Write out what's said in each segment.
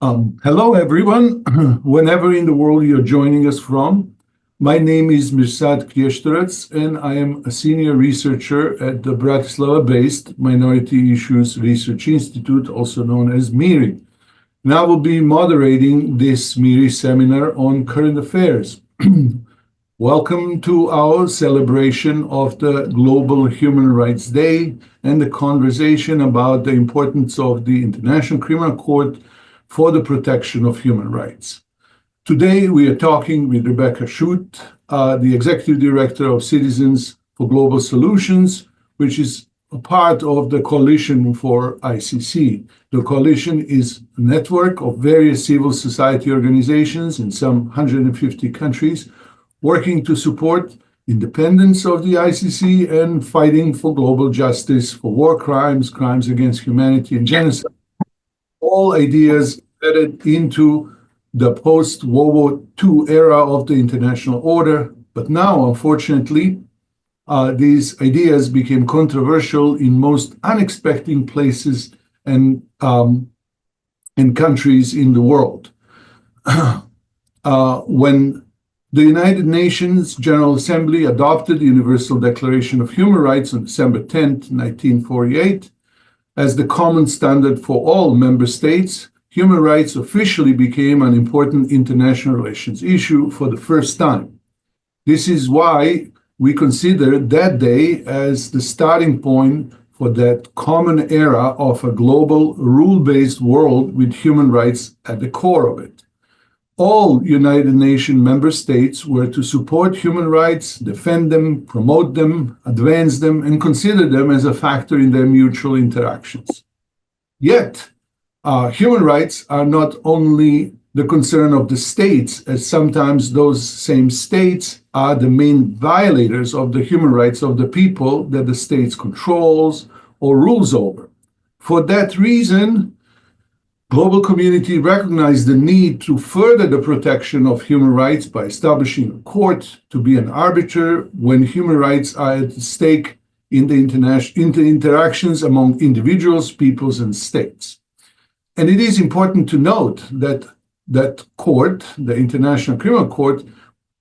Hello, everyone, whenever in the world you're joining us from. My name is Mirsad Kriještorac, and I am a senior researcher at the Bratislava-based Minority Issues Research Institute, also known as MIRI. And I will be moderating this MIRI seminar on current affairs. Welcome to our celebration of the Global Human Rights Day and the conversation about the importance of the International Criminal Court for the protection of human rights. Today, we are talking with Rebecca Schutt, the Executive Director of Citizens for Global Solutions, which is a part of the Coalition for ICC. The coalition is a network of various civil society organizations in some 150 countries, working to support independence of the ICC and fighting for global justice for war crimes, crimes against humanity, and genocide. All ideas headed into the post-World War II era of the international order. But now, unfortunately, these ideas became controversial in most unexpected places and countries in the world. When the United Nations General Assembly adopted the Universal Declaration of Human Rights on December 10, 1948, as the common standard for all member states, human rights officially became an important international relations issue for the first time. This is why we consider that day as the starting point for that common era of a global, rule-based world with human rights at the core of it. All United Nations member states were to support human rights, defend them, promote them, advance them, and consider them as a factor in their mutual interactions. Yet, human rights are not only the concern of the states, as sometimes those same states are the main violators of the human rights of the people that the states controls or rules over. For that reason, global community recognized the need to further the protection of human rights by establishing a court to be an arbiter when human rights are at stake in the interactions among individuals, peoples, and states. And it is important to note that that court, the International Criminal Court,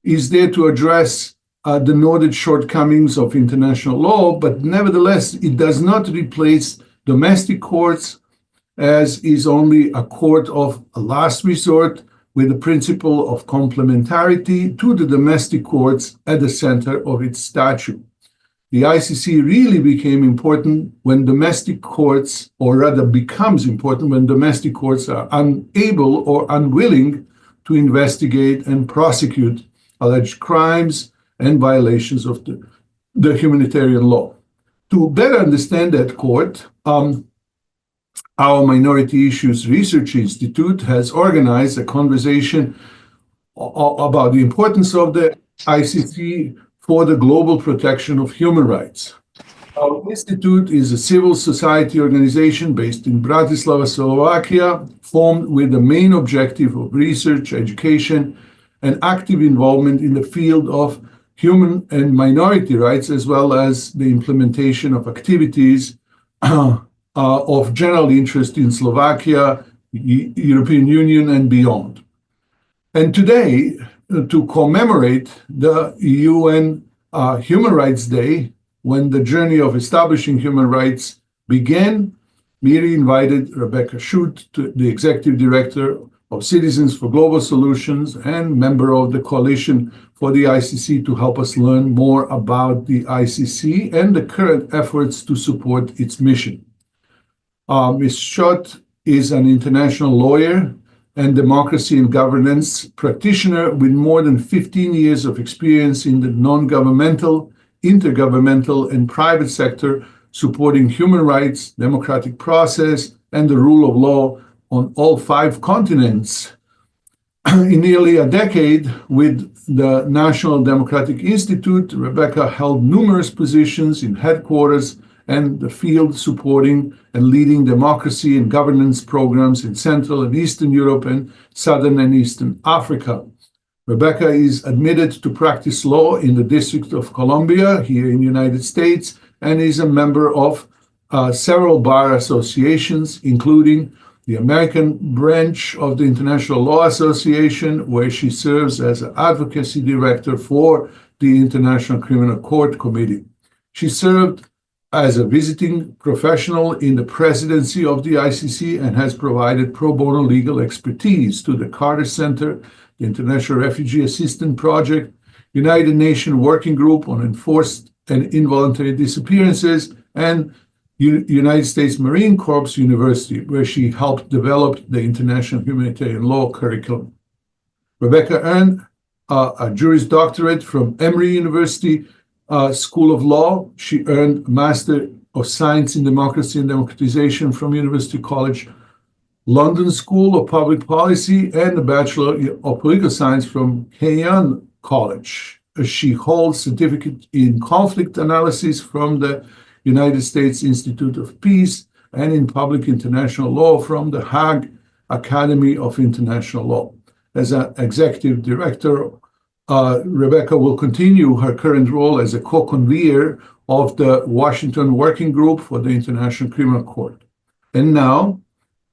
is there to address the noted shortcomings of international law, but nevertheless, it does not replace domestic courts, as is only a court of a last resort with the principle of complementarity to the domestic courts at the center of its statute. The ICC really became important when domestic courts, or rather becomes important when domestic courts are unable or unwilling to investigate and prosecute alleged crimes and violations of the humanitarian law. To better understand that court, our Minority Issues Research Institute has organized a conversation about the importance of the ICC for the global protection of human rights. Our institute is a civil society organization based in Bratislava, Slovakia, formed with the main objective of research, education, and active involvement in the field of human and minority rights, as well as the implementation of activities of general interest in Slovakia, European Union, and beyond. And today, to commemorate the UN Human Rights Day, when the journey of establishing human rights began, MIRI invited Rebecca Schutt, the Executive Director of Citizens for Global Solutions and member of the Coalition for the ICC, to help us learn more about the ICC and the current efforts to support its mission. Ms. Schutt is an international lawyer and democracy and governance practitioner with more than 15 years of experience in the non-governmental, intergovernmental, and private sector, supporting human rights, democratic process, and the rule of law on all 5 continents. In nearly a decade with the National Democratic Institute, Rebecca held numerous positions in headquarters and the field, supporting and leading democracy and governance programs in Central and Eastern Europe and Southern and Eastern Africa. Rebecca is admitted to practice law in the District of Columbia here in the United States and is a member of several bar associations, including the American branch of the International Law Association, where she serves as an advocacy director for the International Criminal Court Committee. She served as a visiting professional in the presidency of the ICC and has provided pro bono legal expertise to the Carter Center, the International Refugee Assistance Project, United Nations Working Group on Enforced and Involuntary Disappearances, and United States Marine Corps University, where she helped develop the international humanitarian law curriculum. Rebecca earned a Juris Doctorate from Emory University School of Law. She earned a Master of Science in Democracy and Democratization from University College London School of Public Policy and a Bachelor of Political Science from Kean College. She holds certificate in conflict analysis from the United States Institute of Peace and in public international law from the Hague Academy of International Law. As an executive director, Rebecca will continue her current role as a co-convener of the Washington Working Group for the International Criminal Court. And now,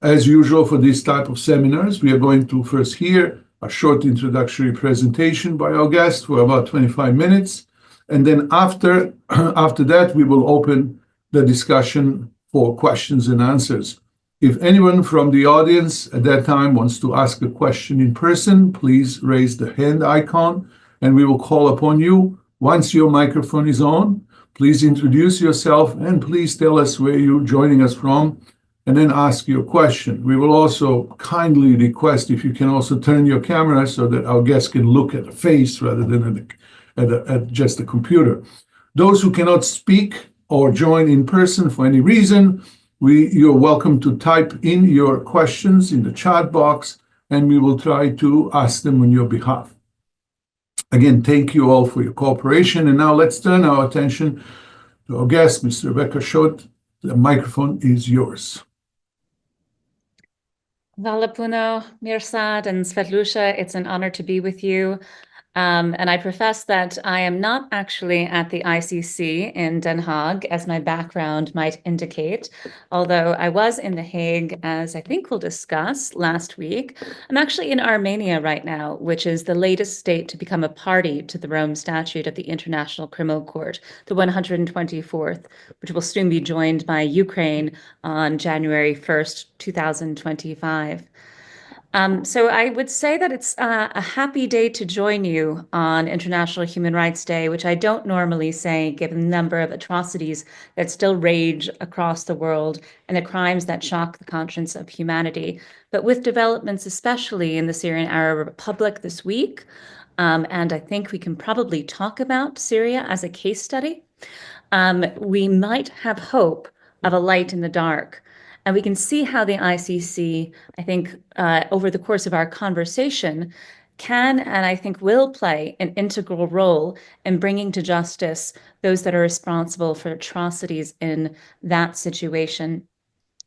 as usual for this type of seminars, we are going to first hear a short introductory presentation by our guest for about 25 minutes. And then after that, we will open the discussion for questions and answers. If anyone from the audience at that time wants to ask a question in person, please raise the hand icon and we will call upon you. Once your microphone is on, please introduce yourself and please tell us where you're joining us from and then ask your question. We will also kindly request if you can also turn your camera so that our guests can look at the face rather than at just the computer. Those who cannot speak or join in person for any reason, you're welcome to type in your questions in the chat box, and we will try to ask them on your behalf. Again, thank you all for your cooperation. And now let's turn our attention to our guest, Ms. Rebecca Schott. The microphone is yours. Dr Mirsad and Svetlusha, it's an honor to be with you. And I profess that I am not actually at the ICC in Den Haag, as my background might indicate, although I was in The Hague, as I think we'll discuss, last week. I'm actually in Armenia right now, which is the latest state to become a party to the Rome Statute of the International Criminal Court, the 124th, which will soon be joined by Ukraine on January 1st, 2025. So I would say that it's a happy day to join you on International Human Rights Day, which I don't normally say, given the number of atrocities that still rage across the world and the crimes that shock the conscience of humanity. But with developments, especially in the Syrian Arab Republic this week, and I think we can probably talk about Syria as a case study, we might have hope of a light in the dark. And we can see how the ICC, I think, over the course of our conversation, can and I think will play an integral role in bringing to justice those that are responsible for atrocities in that situation.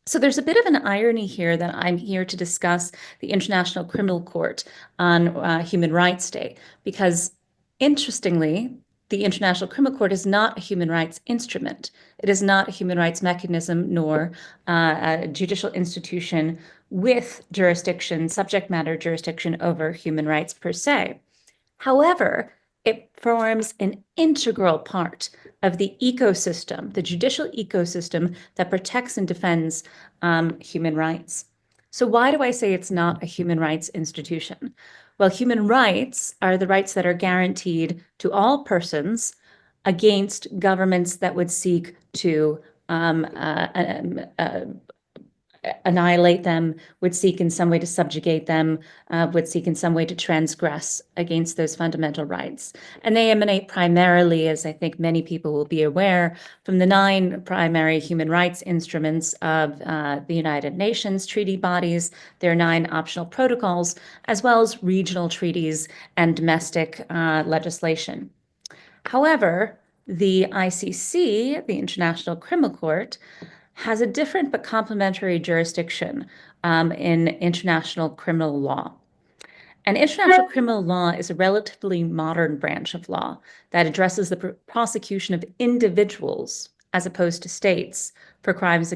So there's a bit of an irony here that I'm here to discuss the International Criminal Court on Human Rights Day, because interestingly, the International Criminal Court is not a human rights instrument. It is not a human rights mechanism, nor a judicial institution with jurisdiction, subject matter jurisdiction over human rights per se. However, it forms an integral part of the ecosystem, the judicial ecosystem that protects and defends human rights. So why do I say it's not a human rights institution? Well, human rights are the rights that are guaranteed to all persons against governments that would seek to annihilate them, would seek in some way to subjugate them, would seek in some way to transgress against those fundamental rights. And they emanate primarily, as I think many people will be aware, from the 9 primary human rights instruments of the United Nations treaty bodies, their 9 optional protocols, as well as regional treaties and domestic legislation. However, the ICC, the International Criminal Court, has a different but complementary jurisdiction in international criminal law. And international criminal law is a relatively modern branch of law that addresses the prosecution of individuals as opposed to states, for crimes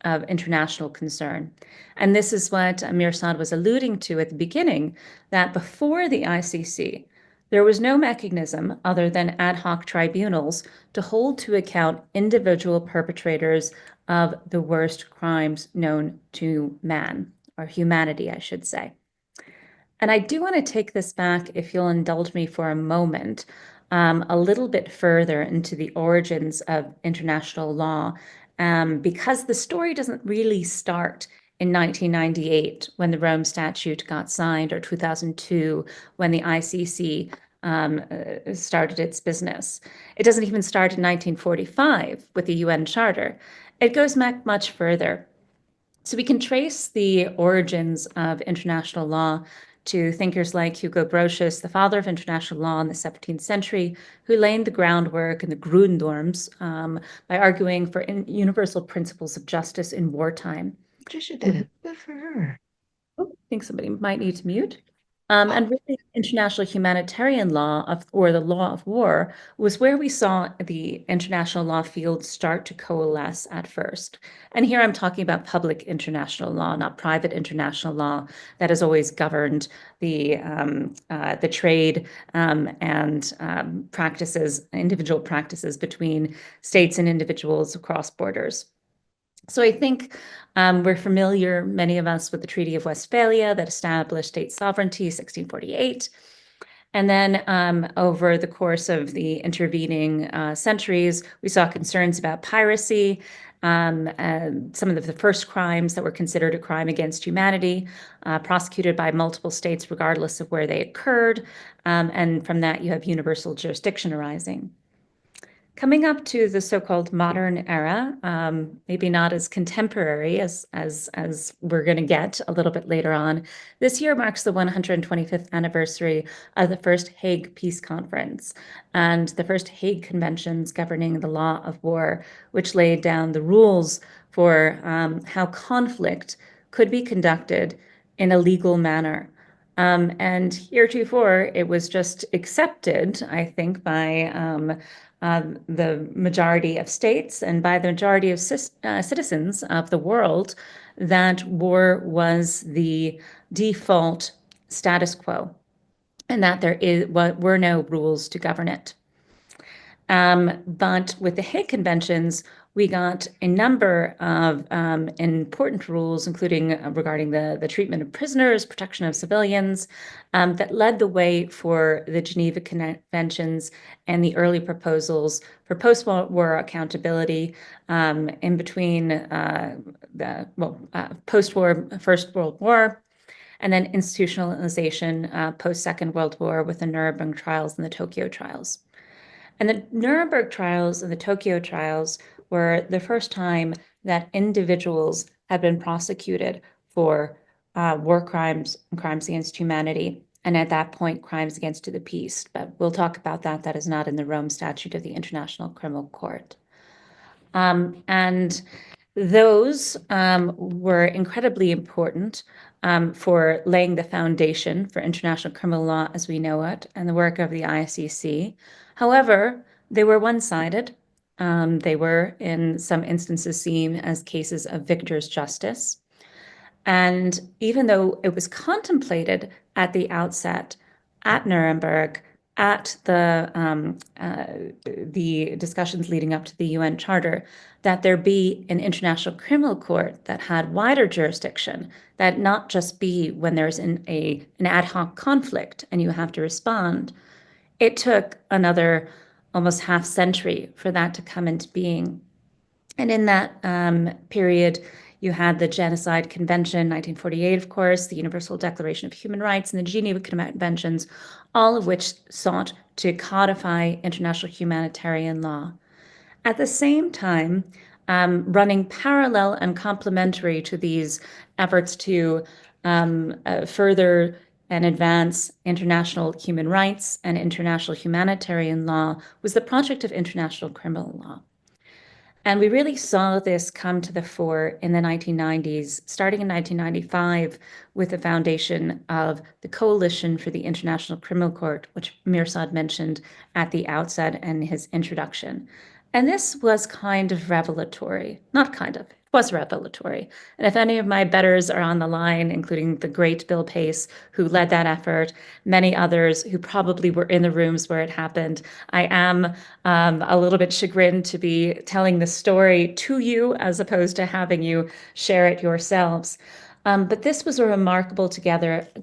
of international concern. And this is what Mirsad was alluding to at the beginning, that before the ICC, there was no mechanism other than ad hoc tribunals to hold to account individual perpetrators of the worst crimes known to man, or humanity, I should say. And I do want to take this back, if you'll indulge me for a moment, a little bit further into the origins of international law, because the story doesn't really start in 1998 when the Rome Statute got signed, or 2002 when the ICC started its business. It doesn't even start in 1945 with the UN Charter. It goes back much further. So we can trace the origins of international law to thinkers like Hugo Grotius, the father of international law in the 17th century, who laid the groundwork and the Grundnorms by arguing for universal principles of justice in wartime. Patricia did it. Good for her. I think somebody might need to mute. And really, international humanitarian law, or the law of war, was where we saw the international law field start to coalesce at first. And here I'm talking about public international law, not private international law that has always governed the trade and practices, individual practices between states and individuals across borders. So I think we're familiar, many of us, with the Treaty of Westphalia that established state sovereignty, 1648. And then over the course of the intervening centuries, we saw concerns about piracy, and some of the first crimes that were considered a crime against humanity, prosecuted by multiple states regardless of where they occurred. And from that, you have universal jurisdiction arising. Coming up to the so-called modern era, maybe not as contemporary as we're going to get a little bit later on, this year marks the 125th anniversary of the first Hague Peace Conference and the first Hague Conventions governing the law of war, which laid down the rules for how conflict could be conducted in a legal manner. And heretofore, it was just accepted, I think, by the majority of states and by the majority of citizens of the world that war was the default status quo and that there were no rules to govern it. But with the Hague Conventions, we got a number of important rules, including regarding the treatment of prisoners, protection of civilians, that led the way for the Geneva Conventions and the early proposals for post-war accountability in between the post-war First World War, and then institutionalization post-Second World War with the Nuremberg trials and the Tokyo trials. And the Nuremberg trials and the Tokyo trials were the first time that individuals had been prosecuted for war crimes and crimes against humanity, and at that point, crimes against the peace. But we'll talk about that. That is not in the Rome Statute of the International Criminal Court. And those were incredibly important for laying the foundation for international criminal law as we know it and the work of the ICC. However, they were one-sided. They were, in some instances, seen as cases of victor's justice. And even though it was contemplated at the outset at Nuremberg, at the discussions leading up to the UN Charter, that there be an international criminal court that had wider jurisdiction, that not just be when there's an ad hoc conflict and you have to respond. It took another almost half century for that to come into being. And in that period, you had the Genocide Convention, 1948, of course, the Universal Declaration of Human Rights, and the Geneva Conventions, all of which sought to codify international humanitarian law. At the same time, running parallel and complementary to these efforts to further and advance international human rights and international humanitarian law was the project of international criminal law. And we really saw this come to the fore in the 1990s, starting in 1995 with the foundation of the Coalition for the International Criminal Court, which Mirsad mentioned at the outset in his introduction. And this was kind of revelatory, not kind of, it was revelatory. And if any of my betters are on the line, including the great Bill Pace, who led that effort, many others who probably were in the rooms where it happened, I am a little bit chagrined to be telling the story to you as opposed to having you share it yourselves. But this was a remarkable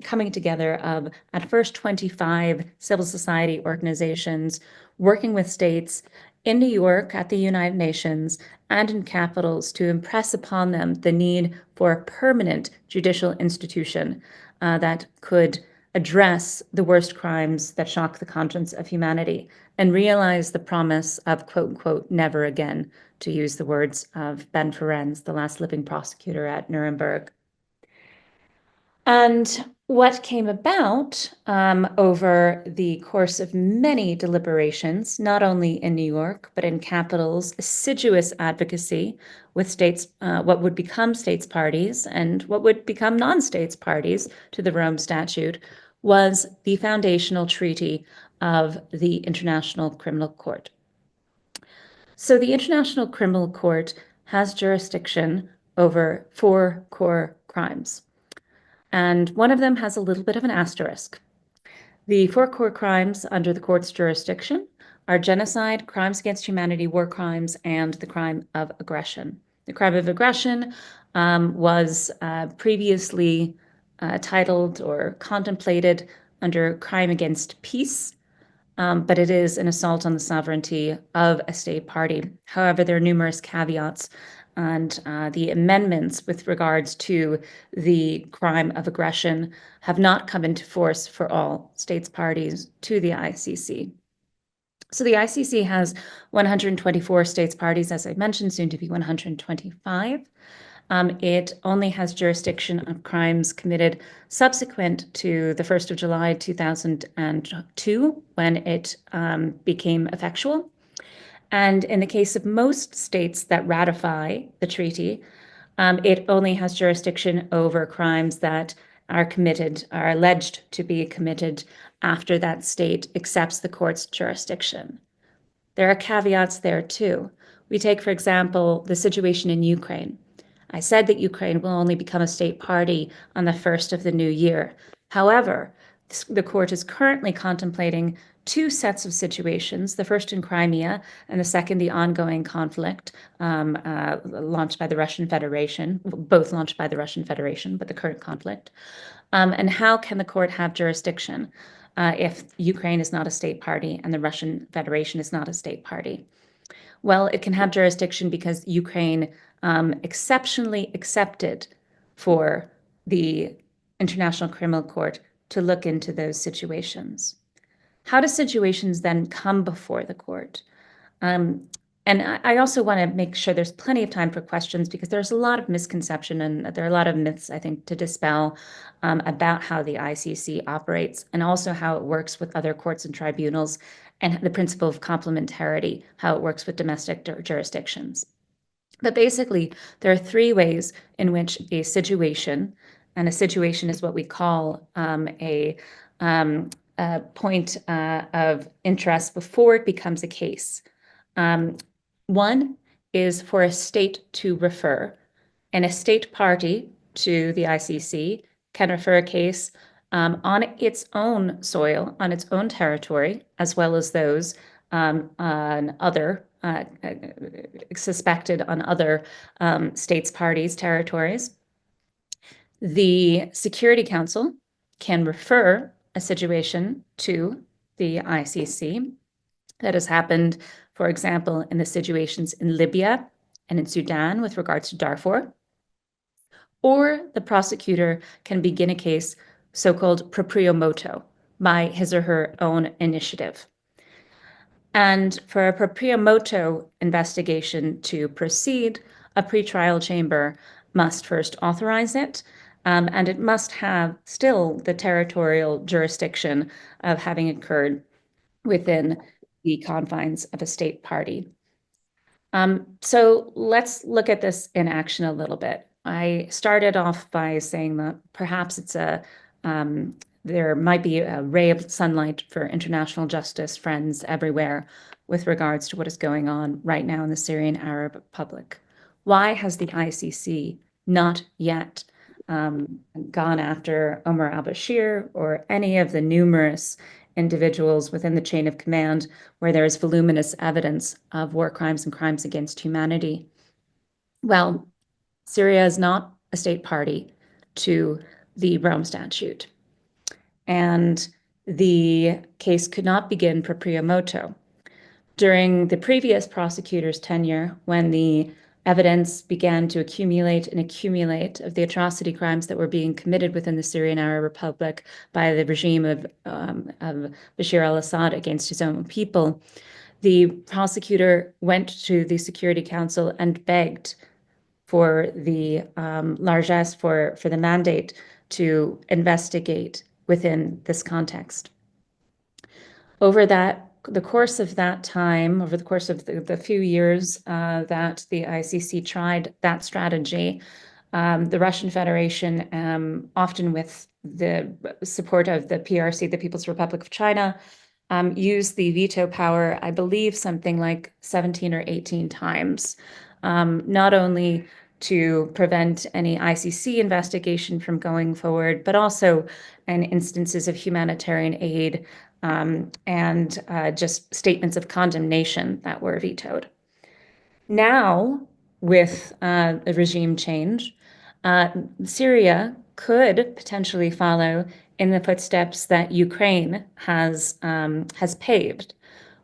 coming together of, at first, 25 civil society organizations working with states in New York at the United Nations and in capitals to impress upon them the need for a permanent judicial institution that could address the worst crimes that shock the conscience of humanity and realize the promise of, quote unquote, never again, to use the words of Ben Ferencz, the last living prosecutor at Nuremberg. And what came about over the course of many deliberations, not only in New York, but in capitals, assiduous advocacy with states, what would become states parties and what would become non-states parties to the Rome Statute, was the foundational treaty of the International Criminal Court. So the International Criminal Court has jurisdiction over 4 core crimes. And one of them has a little bit of an asterisk. The 4 core crimes under the court's jurisdiction are genocide, crimes against humanity, war crimes, and the crime of aggression. The crime of aggression was previously titled or contemplated under crime against peace, but it is an assault on the sovereignty of a state party. However, there are numerous caveats, and the amendments with regards to the crime of aggression have not come into force for all states parties to the ICC. So the ICC has 124 states parties, as I mentioned, soon to be 125. It only has jurisdiction of crimes committed subsequent to the 1st of July 2002, when it became effectual. And in the case of most states that ratify the treaty, it only has jurisdiction over crimes that are alleged to be committed after that state accepts the court's jurisdiction. There are caveats there too. We take, for example, the situation in Ukraine. I said that Ukraine will only become a state party on the 1st of the new year. However, the court is currently contemplating 2 sets of situations, the first in Crimea and the second, the ongoing conflict launched by the Russian Federation, both launched by the Russian Federation, but the current conflict. And how can the court have jurisdiction if Ukraine is not a state party and the Russian Federation is not a state party? Well, it can have jurisdiction because Ukraine exceptionally accepted for the International Criminal Court to look into those situations. How do situations then come before the court? And I also want to make sure there's plenty of time for questions, because there's a lot of misconception and there are a lot of myths, I think, to dispel about how the ICC operates and also how it works with other courts and tribunals, and the principle of complementarity, how it works with domestic jurisdictions. But basically, there are 3 ways in which a situation, and a situation is what we call a point of interest before it becomes a case. One is for a state to refer, and a state party to the ICC can refer a case on its own soil, on its own territory, as well as those on other suspected on other states parties' territories. The Security Council can refer a situation to the ICC. That has happened, for example, in the situations in Libya and in Sudan with regards to Darfur. Or the prosecutor can begin a case so-called proprio motu, by his or her own initiative. And for a proprio motu investigation to proceed, a pretrial chamber must first authorize it, and it must have still the territorial jurisdiction of having occurred within the confines of a state party. So let's look at this in action a little bit. I started off by saying that perhaps it's there might be a ray of sunlight for international justice friends everywhere with regards to what is going on right now in the Syrian Arab Republic. Why has the ICC not yet gone after Omar al-Bashir or any of the numerous individuals within the chain of command where there is voluminous evidence of war crimes and crimes against humanity? Well, Syria is not a state party to the Rome Statute, and the case could not begin proprio motu. During the previous prosecutor's tenure, when the evidence began to accumulate and accumulate of the atrocity crimes that were being committed within the Syrian Arab Republic by the regime of Bashar al-Assad against his own people, the prosecutor went to the Security Council and begged for the largesse, for the mandate to investigate within this context. Over the course of that time, over the course of the few years that the ICC tried that strategy, the Russian Federation, often with the support of the PRC, the People's Republic of China, used the veto power, I believe something like 17 or 18 times, not only to prevent any ICC investigation from going forward, but also in instances of humanitarian aid and just statements of condemnation that were vetoed. Now, with the regime change, Syria could potentially follow in the footsteps that Ukraine has paved,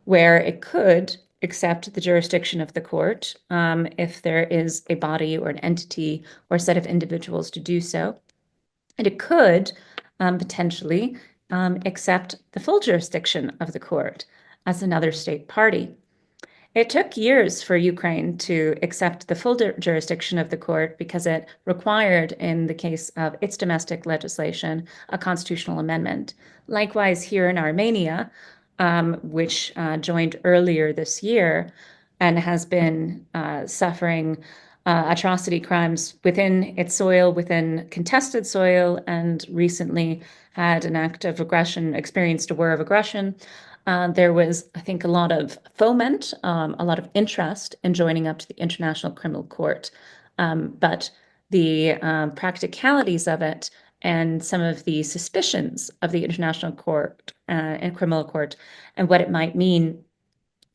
where it could accept the jurisdiction of the court if there is a body or an entity or a set of individuals to do so. And it could potentially accept the full jurisdiction of the court as another state party. It took years for Ukraine to accept the full jurisdiction of the court because it required, in the case of its domestic legislation, a constitutional amendment. Likewise, here in Armenia, which joined earlier this year and has been suffering atrocity crimes within its soil, within contested soil, and recently had an act of aggression, experienced a war of aggression. There was, I think, a lot of foment, a lot of interest in joining up to the International Criminal Court. But the practicalities of it and some of the suspicions of the International Court and Criminal Court and what it might mean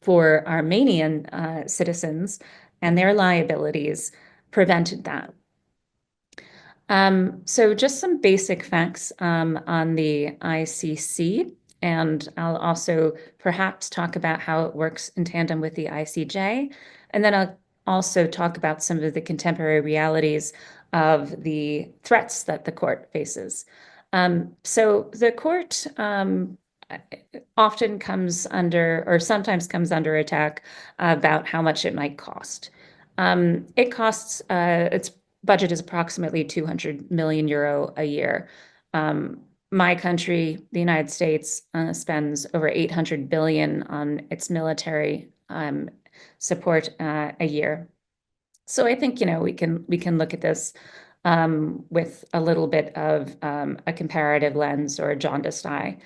for Armenian citizens and their liabilities prevented that. So just some basic facts on the ICC, and I'll also perhaps talk about how it works in tandem with the ICJ, and then I'll also talk about some of the contemporary realities of the threats that the court faces. So the court often comes under, or sometimes comes under attack about how much it might cost. It costs, its budget is approximately 200 million euro a year. My country, the United States, spends over 800 billion on its military support a year. So I think, we can look at this with a little bit of a comparative lens or a jaundiced eye.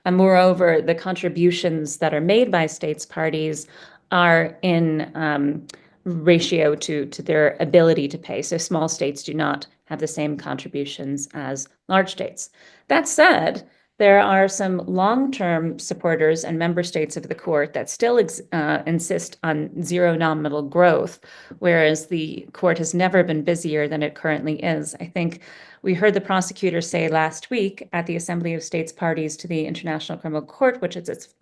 Moreover, the contributions that are made by states parties are in ratio to their ability to pay. So small states do not have the same contributions as large states. That said, there are some long-term supporters and member states of the court that still insist on zero nominal growth, whereas the court has never been busier than it currently is. I think we heard the prosecutor say last week at the Assembly of States Parties to the International Criminal Court, which is its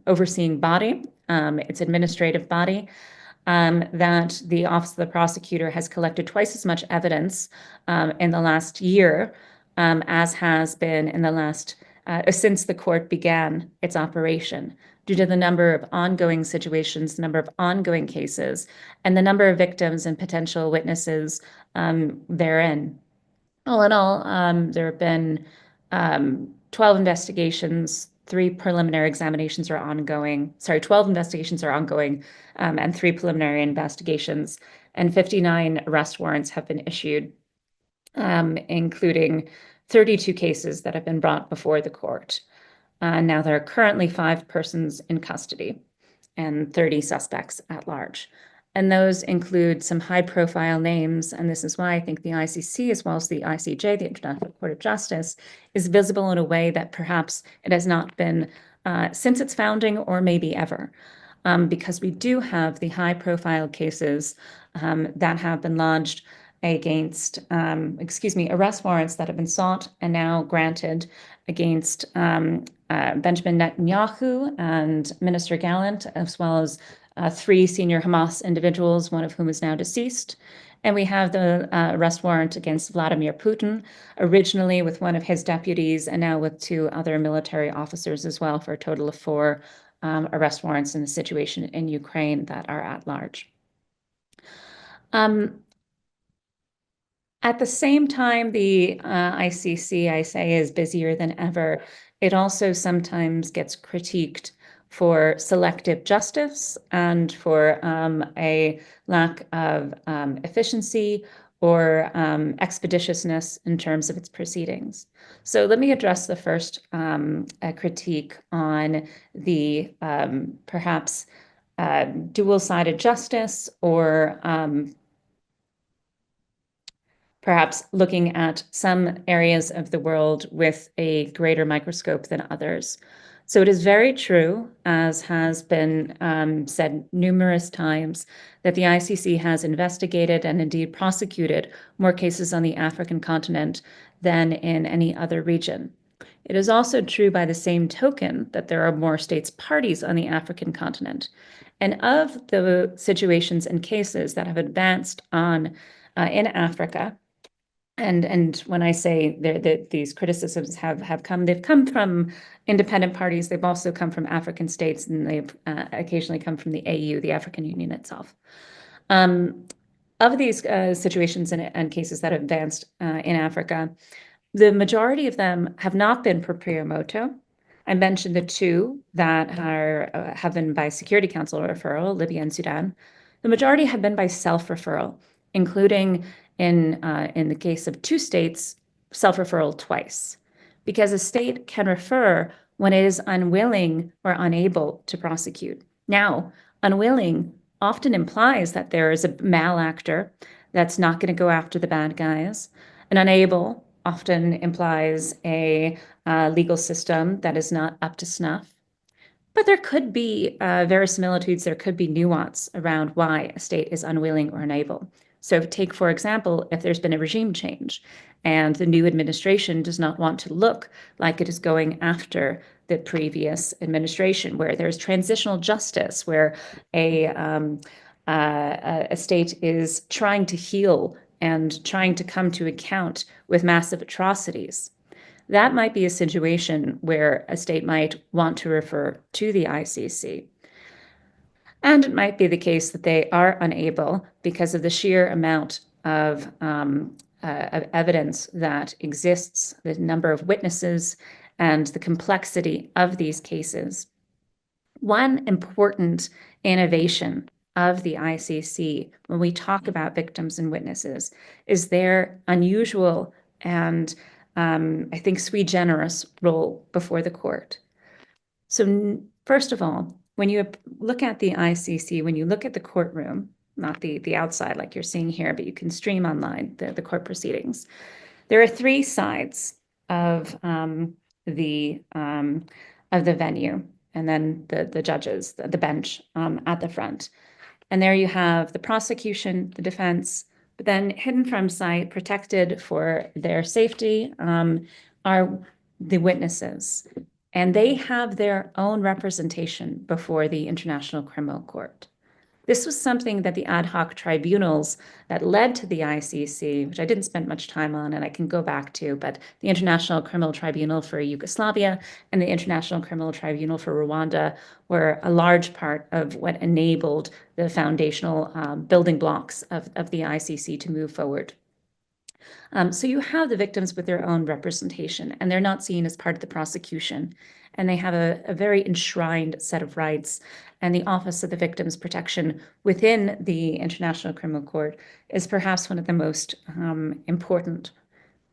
overseeing body, its administrative body, that the Office of the Prosecutor has collected twice as much evidence in the last year as has been in the last, since the court began its operation, due to the number of ongoing situations, the number of ongoing cases, and the number of victims and potential witnesses therein. All in all, there have been 12 investigations, 3 preliminary examinations are ongoing. 12 investigations are ongoing and 3 preliminary investigations, and 59 arrest warrants have been issued. including 32 cases that have been brought before the court. Now there are currently 5 persons in custody and 30 suspects at large. And those include some high-profile names, and this is why I think the ICC, as well as the ICJ, the International Court of Justice, is visible in a way that perhaps it has not been since its founding or maybe ever, because we do have the high-profile cases that have been lodged against, arrest warrants that have been sought and now granted against Benjamin Netanyahu and Minister Gallant, as well as 3 senior Hamas individuals, one of whom is now deceased. And we have the arrest warrant against Vladimir Putin, originally with one of his deputies and now with 2 other military officers as well, for a total of 4 arrest warrants in the situation in Ukraine that are at large. At the same time, the ICC, I say, is busier than ever. It also sometimes gets critiqued for selective justice and for a lack of efficiency or expeditiousness in terms of its proceedings. So let me address the first critique on the perhaps dual-sided justice, or perhaps looking at some areas of the world with a greater microscope than others. So it is very true, as has been said numerous times, that the ICC has investigated and indeed prosecuted more cases on the African continent than in any other region. It is also true by the same token that there are more states parties on the African continent. And of the situations and cases that have advanced on in Africa, and when I say that these criticisms have come, they've come from independent parties. They've also come from African states, and they've occasionally come from the AU, the African Union itself. Of these situations and cases that have advanced in Africa, the majority of them have not been per prio moto. I mentioned the 2 that have been by Security Council referral, Libya and Sudan. The majority have been by self-referral, including in the case of 2 states, self-referral twice, because a state can refer when it is unwilling or unable to prosecute. Now, unwilling often implies that there is a malactor that's not going to go after the bad guys, and unable often implies a legal system that is not up to snuff. But there could be verisimilitudes, there could be nuance around why a state is unwilling or unable. So take, for example, if there's been a regime change and the new administration does not want to look like it is going after the previous administration, where there's transitional justice, where a state is trying to heal and trying to come to account with massive atrocities. That might be a situation where a state might want to refer to the ICC. And it might be the case that they are unable because of the sheer amount of evidence that exists, the number of witnesses, and the complexity of these cases. One important innovation of the ICC, when we talk about victims and witnesses, is their unusual and I think sui generis role before the court. So first of all, when you look at the ICC, when you look at the courtroom, not the outside like you're seeing here, but you can stream online the court proceedings, there are 3 sides of the venue, and then the judges, the bench at the front. And there you have the prosecution, the defense, but then hidden from sight, protected for their safety, are the witnesses. And they have their own representation before the International Criminal Court. This was something that the ad hoc tribunals that led to the ICC, which I didn't spend much time on and I can go back to, but the International Criminal Tribunal for Yugoslavia and the International Criminal Tribunal for Rwanda were a large part of what enabled the foundational building blocks of the ICC to move forward. So you have the victims with their own representation, and they're not seen as part of the prosecution. And they have a very enshrined set of rights. And the Office of the Victims Protection within the International Criminal Court is perhaps one of the most important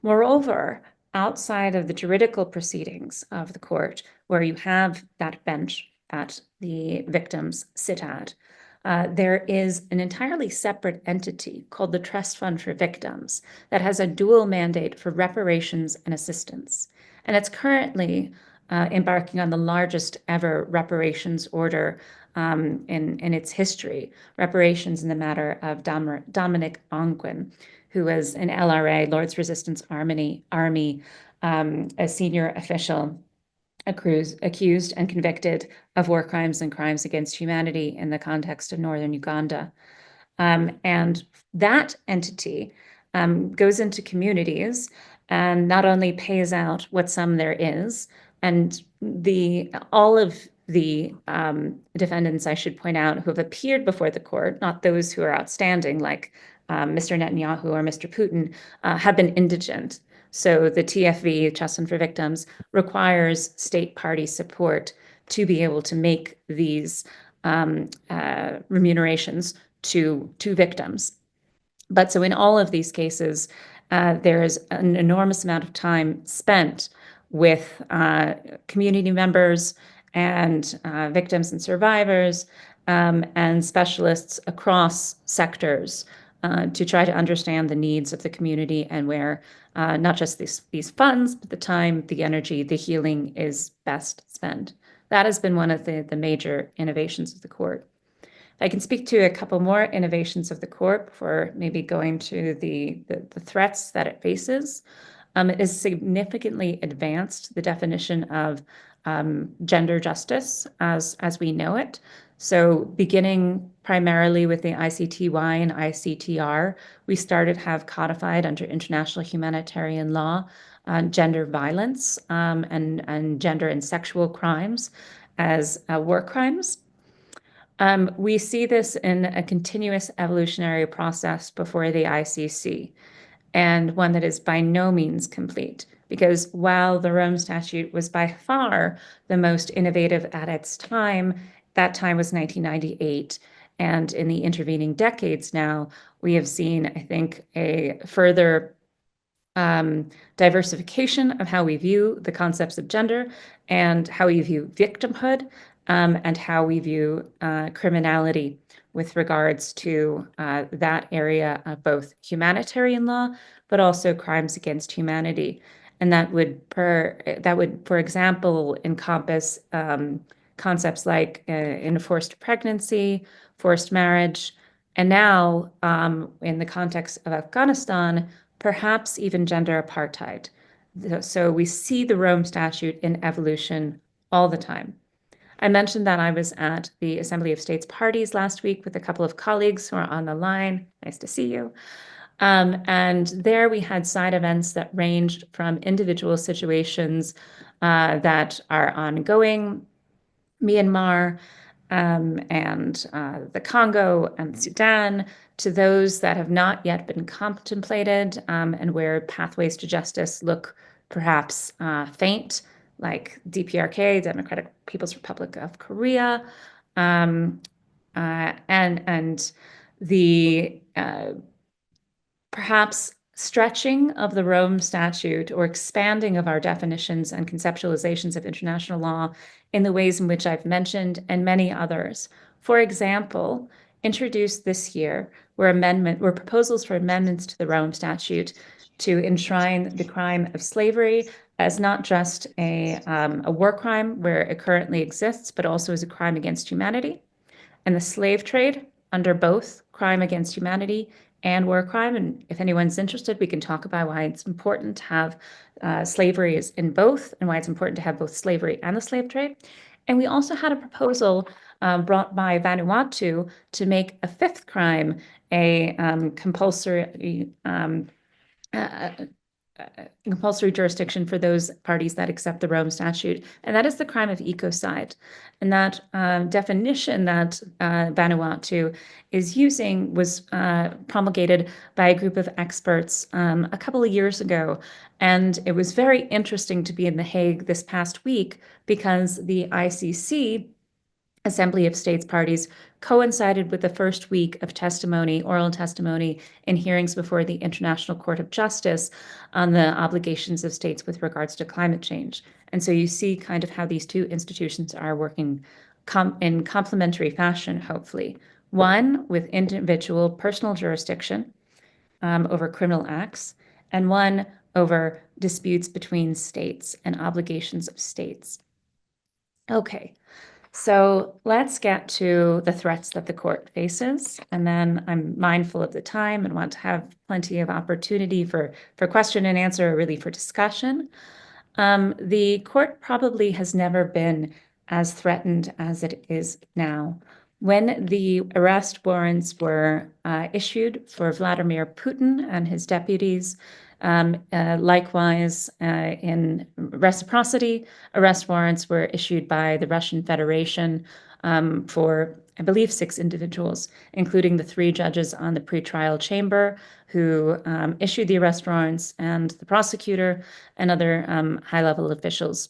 Moreover, outside of the juridical proceedings of the court, where you have that bench that the victims sit at, there is an entirely separate entity called the Trust Fund for Victims that has a dual mandate for reparations and assistance. And it's currently embarking on the largest ever reparations order in its history, reparations in the matter of Dominic Ongwen, who was an LRA, Lord's Resistance Army, a senior official accused and convicted of war crimes and crimes against humanity in the context of northern Uganda. And that entity goes into communities and not only pays out what sum there is, and all of the defendants, I should point out, who have appeared before the court, not those who are outstanding, like Mr. Netanyahu or Mr. Putin, have been indigent. So the TFV, Trust Fund for Victims, requires state party support to be able to make these remunerations to victims. But so in all of these cases, there is an enormous amount of time spent with community members and victims and survivors and specialists across sectors to try to understand the needs of the community and where not just these funds, but the time, the energy, the healing is best spent. That has been one of the major innovations of the court. I can speak to a couple more innovations of the court before maybe going to the threats that it faces. It has significantly advanced the definition of gender justice as we know it. So beginning primarily with the ICTY and ICTR, we started to have codified under international humanitarian law gender violence and gender and sexual crimes as war crimes. We see this in a continuous evolutionary process before the ICC, and one that is by no means complete, because while the Rome Statute was by far the most innovative at its time, that time was 1998, and in the intervening decades now, we have seen, I think, a further diversification of how we view the concepts of gender and how we view victimhood and how we view criminality with regards to that area of both humanitarian law, but also crimes against humanity. And that would, for example, encompass concepts like enforced pregnancy, forced marriage, and now in the context of Afghanistan, perhaps even gender apartheid. So we see the Rome Statute in evolution all the time. I mentioned that I was at the Assembly of States Parties last week with a couple of colleagues who are on the line. Nice to see you. And there we had side events that ranged from individual situations that are ongoing, Myanmar and the Congo and Sudan, to those that have not yet been contemplated and where pathways to justice look perhaps faint, like DPRK, Democratic People's Republic of Korea, and the perhaps stretching of the Rome Statute or expanding of our definitions and conceptualizations of international law in the ways in which I've mentioned and many others. For example, introduced this year were proposals for amendments to the Rome Statute to enshrine the crime of slavery as not just a war crime where it currently exists, but also as a crime against humanity, and the slave trade under both crime against humanity and war crime. And if anyone's interested, we can talk about why it's important to have slavery is in both and why it's important to have both slavery and the slave trade. And we also had a proposal brought by Vanuatu to make a fifth crime a compulsory jurisdiction for those parties that accept the Rome Statute, and that is the crime of ecocide. And that definition that Vanuatu is using was promulgated by a group of experts a couple of years ago. And it was very interesting to be in The Hague this past week because the ICC Assembly of States parties coincided with the first week of oral testimony in hearings before the International Court of Justice on the obligations of states with regards to climate change. And so you see kind of how these two institutions are working in complementary fashion, hopefully. One with individual personal jurisdiction over criminal acts, and one over disputes between states and obligations of states. Okay, so let's get to the threats that the court faces, and then I'm mindful of the time and want to have plenty of opportunity for question and answer, or really for discussion. The court probably has never been as threatened as it is now. When the arrest warrants were issued for Vladimir Putin and his deputies, likewise, in reciprocity, arrest warrants were issued by the Russian Federation for, I believe, 6 individuals, including the 3 judges on the pretrial chamber who issued the arrest warrants, and the prosecutor and other high-level officials.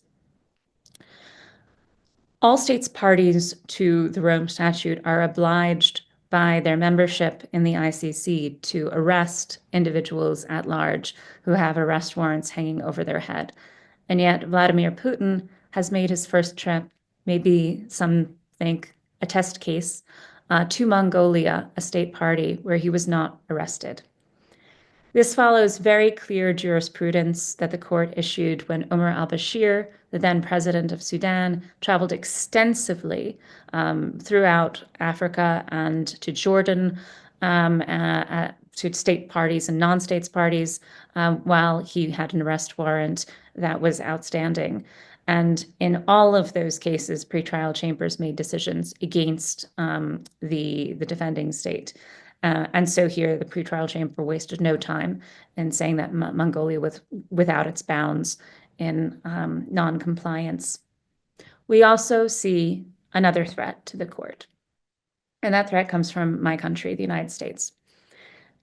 All states parties to the Rome Statute are obliged by their membership in the ICC to arrest individuals at large who have arrest warrants hanging over their head. And yet Vladimir Putin has made his first trip, maybe some think a test case, to Mongolia, a state party where he was not arrested. This follows very clear jurisprudence that the court issued when Omar al-Bashir, the then president of Sudan, traveled extensively throughout Africa and to Jordan, to state parties and non-states parties, while he had an arrest warrant that was outstanding. And in all of those cases, pretrial chambers made decisions against the defending state. And so here, the pretrial chamber wasted no time in saying that Mongolia was without its bounds in non-compliance. We also see another threat to the court, and that threat comes from my country, the United States.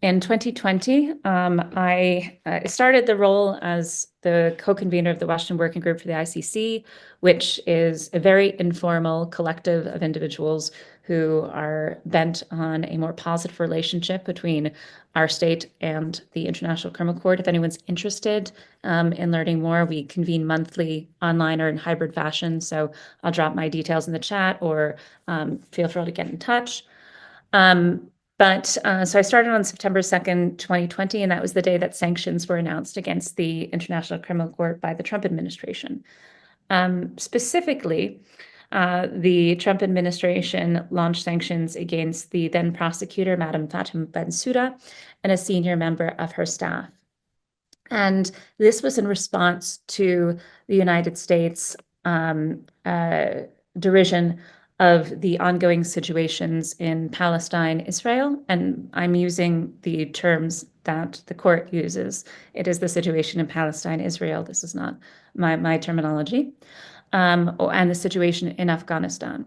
In 2020, I started the role as the co-convener of the Washington Working Group for the ICC, which is a very informal collective of individuals who are bent on a more positive relationship between our state and the International Criminal Court. If anyone's interested in learning more, we convene monthly online or in hybrid fashion. So I'll drop my details in the chat, or feel free to get in touch. So I started on September 2nd, 2020, and that was the day that sanctions were announced against the International Criminal Court by the Trump administration. Specifically, the Trump administration launched sanctions against the then prosecutor, Madam Fatima Bensouda, and a senior member of her staff. And this was in response to the United States derision of the ongoing situations in Palestine, Israel, and I'm using the terms that the court uses. It is the situation in Palestine, Israel. This is not my terminology, and the situation in Afghanistan.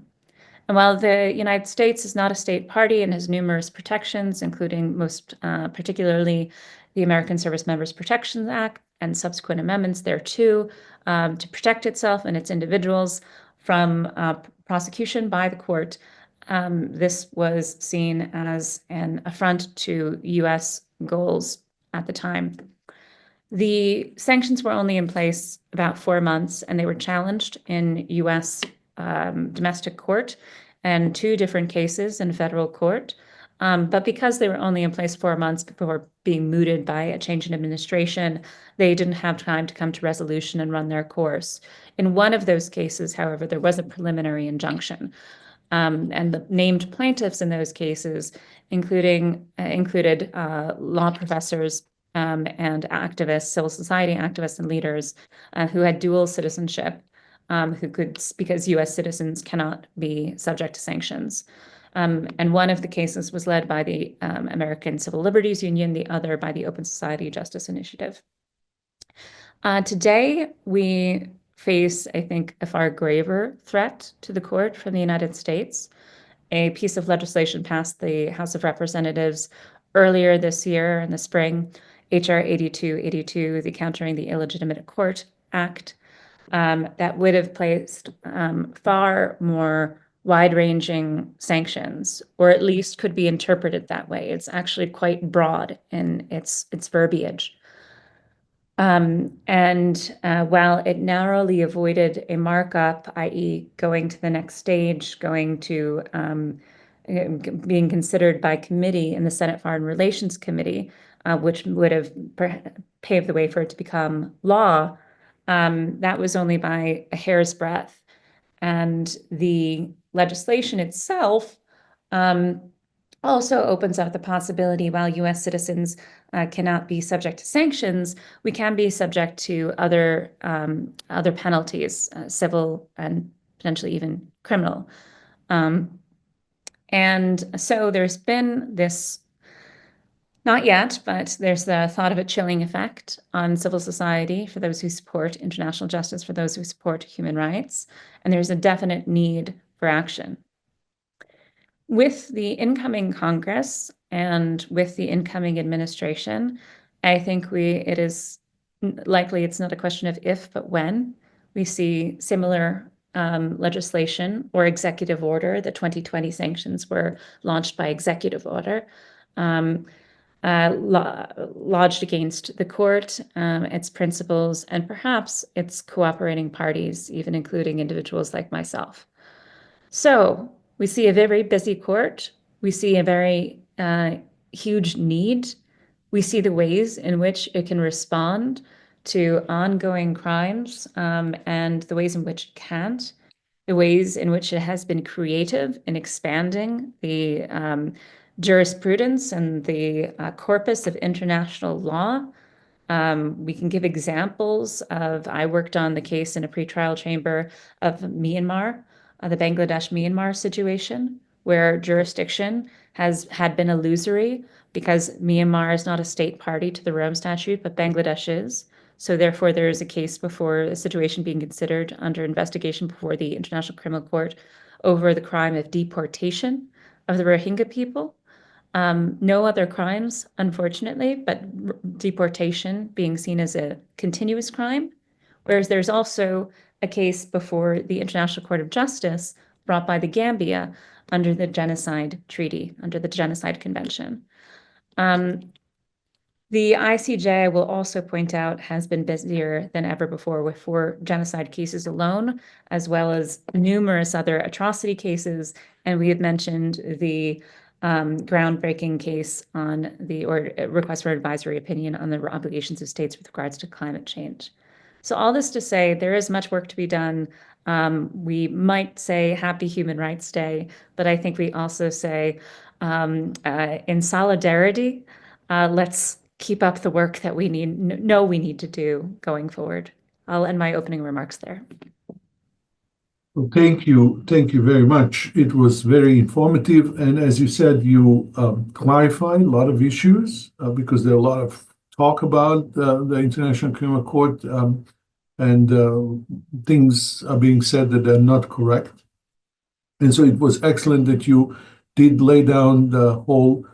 And while the United States is not a state party and has numerous protections, including most particularly the American Service Members Protection Act and subsequent amendments thereto, to protect itself and its individuals from prosecution by the court, this was seen as an affront to U.S. goals at the time. The sanctions were only in place about 4 months, and they were challenged in U.S. Domestic court and 2 different cases in federal court. But because they were only in place 4 months before being mooted by a change in administration, they didn't have time to come to resolution and run their course. In one of those cases, however, there was a preliminary injunction. And the named plaintiffs in those cases included law professors and activists, civil society activists and leaders who had dual citizenship, who could, because U.S. citizens cannot be subject to sanctions. And one of the cases was led by the American Civil Liberties Union, the other by the Open Society Justice Initiative. Today, we face, I think, a far graver threat to the court from the United States. A piece of legislation passed the House of Representatives earlier this year in the spring, H.R. 8282, the Countering the Illegitimate Court Act, that would have placed far more wide-ranging sanctions, or at least could be interpreted that way. It's actually quite broad in its verbiage. While it narrowly avoided a markup, i.e. going to the next stage, going to being considered by committee in the Senate Foreign Relations Committee, which would have paved the way for it to become law, that was only by a hair's breadth. And the legislation itself also opens up the possibility, while U.S. citizens cannot be subject to sanctions, we can be subject to other penalties, civil and potentially even criminal. And so there's been this, not yet, but there's the thought of a chilling effect on civil society for those who support international justice, for those who support human rights, and there's a definite need for action. With the incoming Congress and with the incoming administration, I think it is likely it's not a question of if, but when we see similar legislation or executive order. The 2020 sanctions were launched by executive order, lodged against the court, its principals, and perhaps its cooperating parties, even including individuals like myself. So we see a very busy court. We see a very huge need. We see the ways in which it can respond to ongoing crimes, and the ways in which it can't, the ways in which it has been creative in expanding the jurisprudence and the corpus of international law. We can give examples of, I worked on the case in a pretrial chamber of Myanmar, the Bangladesh-Myanmar situation, where jurisdiction had been illusory because Myanmar is not a state party to the Rome Statute, but Bangladesh is. So therefore, there is a case before a situation being considered under investigation before the International Criminal Court over the crime of deportation of the Rohingya people. No other crimes, unfortunately, but deportation being seen as a continuous crime. Whereas there's also a case before the International Court of Justice brought by the Gambia under the Genocide Treaty, under the Genocide Convention. The ICJ, I will also point out, has been busier than ever before with 4 genocide cases alone, as well as numerous other atrocity cases. And we have mentioned the groundbreaking case on the request for advisory opinion on the obligations of states with regards to climate change. So all this to say, there is much work to be done. We might say Happy Human Rights Day, but I think we also say in solidarity, let's keep up the work that we need to do going forward. I'll end my opening remarks there. Well, thank you very much. It was very informative, and as you said, you clarified a lot of issues because there are a lot of talk about the International Criminal Court, and things are being said that are not correct. And so it was excellent that you did lay down the whole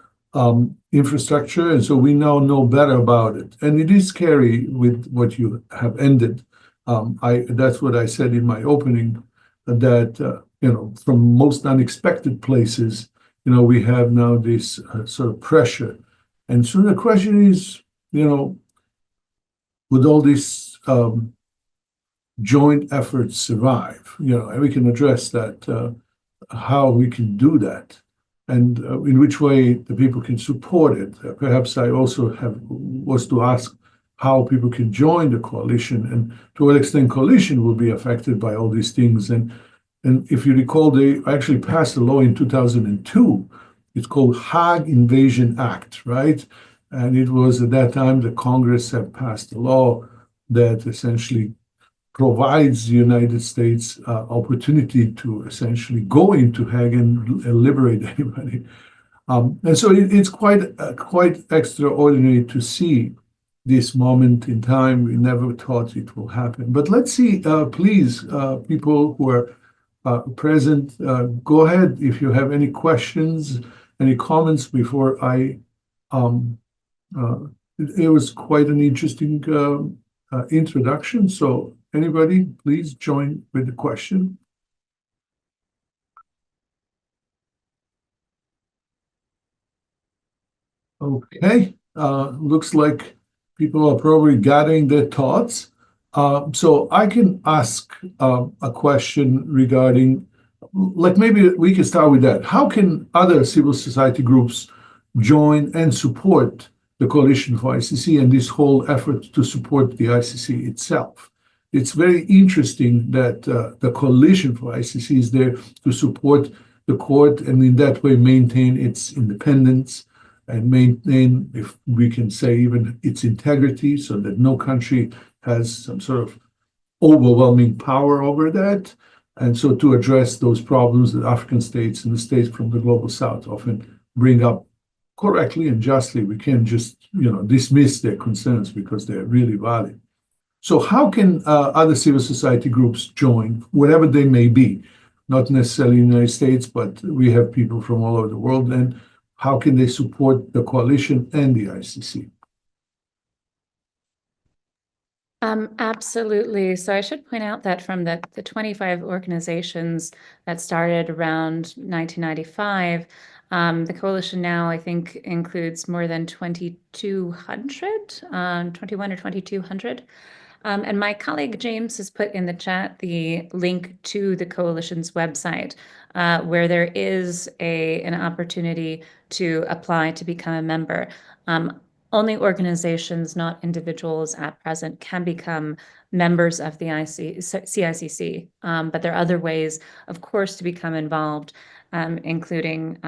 infrastructure, and so we now know better about it. And it is scary with what you have ended. That's what I said in my opening, that from most unexpected places, we have now this sort of pressure. And so the question is, would all these joint efforts survive? And we can address that, how we can do that, and in which way the people can support it. Perhaps I also was to ask how people can join the coalition, and to what extent coalition will be affected by all these things. And if you recall, they actually passed a law in 2002. It's called Hague Invasion Act, right? And it was at that time the Congress had passed a law that essentially provides the United States opportunity to essentially go into Hague and liberate anybody. And so it's quite extraordinary to see this moment in time. We never thought it will happen. But let's see, please, people who are present, go ahead if you have any questions, any comments before I. It was quite an interesting introduction. So anybody, please join with the question. Okay, looks like people are probably gathering their thoughts. So I can ask a question regarding, like maybe we can start with that. How can other civil society groups join and support the Coalition for ICC and this whole effort to support the ICC itself? It's very interesting that the Coalition for ICC is there to support the court and in that way maintain its independence and maintain, if we can say, even its integrity, so that no country has some sort of overwhelming power over that. And so to address those problems that African states and the states from the global south often bring up correctly and justly, we can't just dismiss their concerns because they're really valid. So how can other civil society groups join, whatever they may be, not necessarily in the United States, but we have people from all over the world, and how can they support the coalition and the ICC? Absolutely. So I should point out that from the 25 organizations that started around 1995, the coalition now, I think, includes more than 2,200, 21 or 2,200. And my colleague James has put in the chat the link to the coalition's website, where there is an opportunity to apply to become a member. Only organizations, not individuals at present, can become members of the CICC. But there are other ways, of course, to become involved, including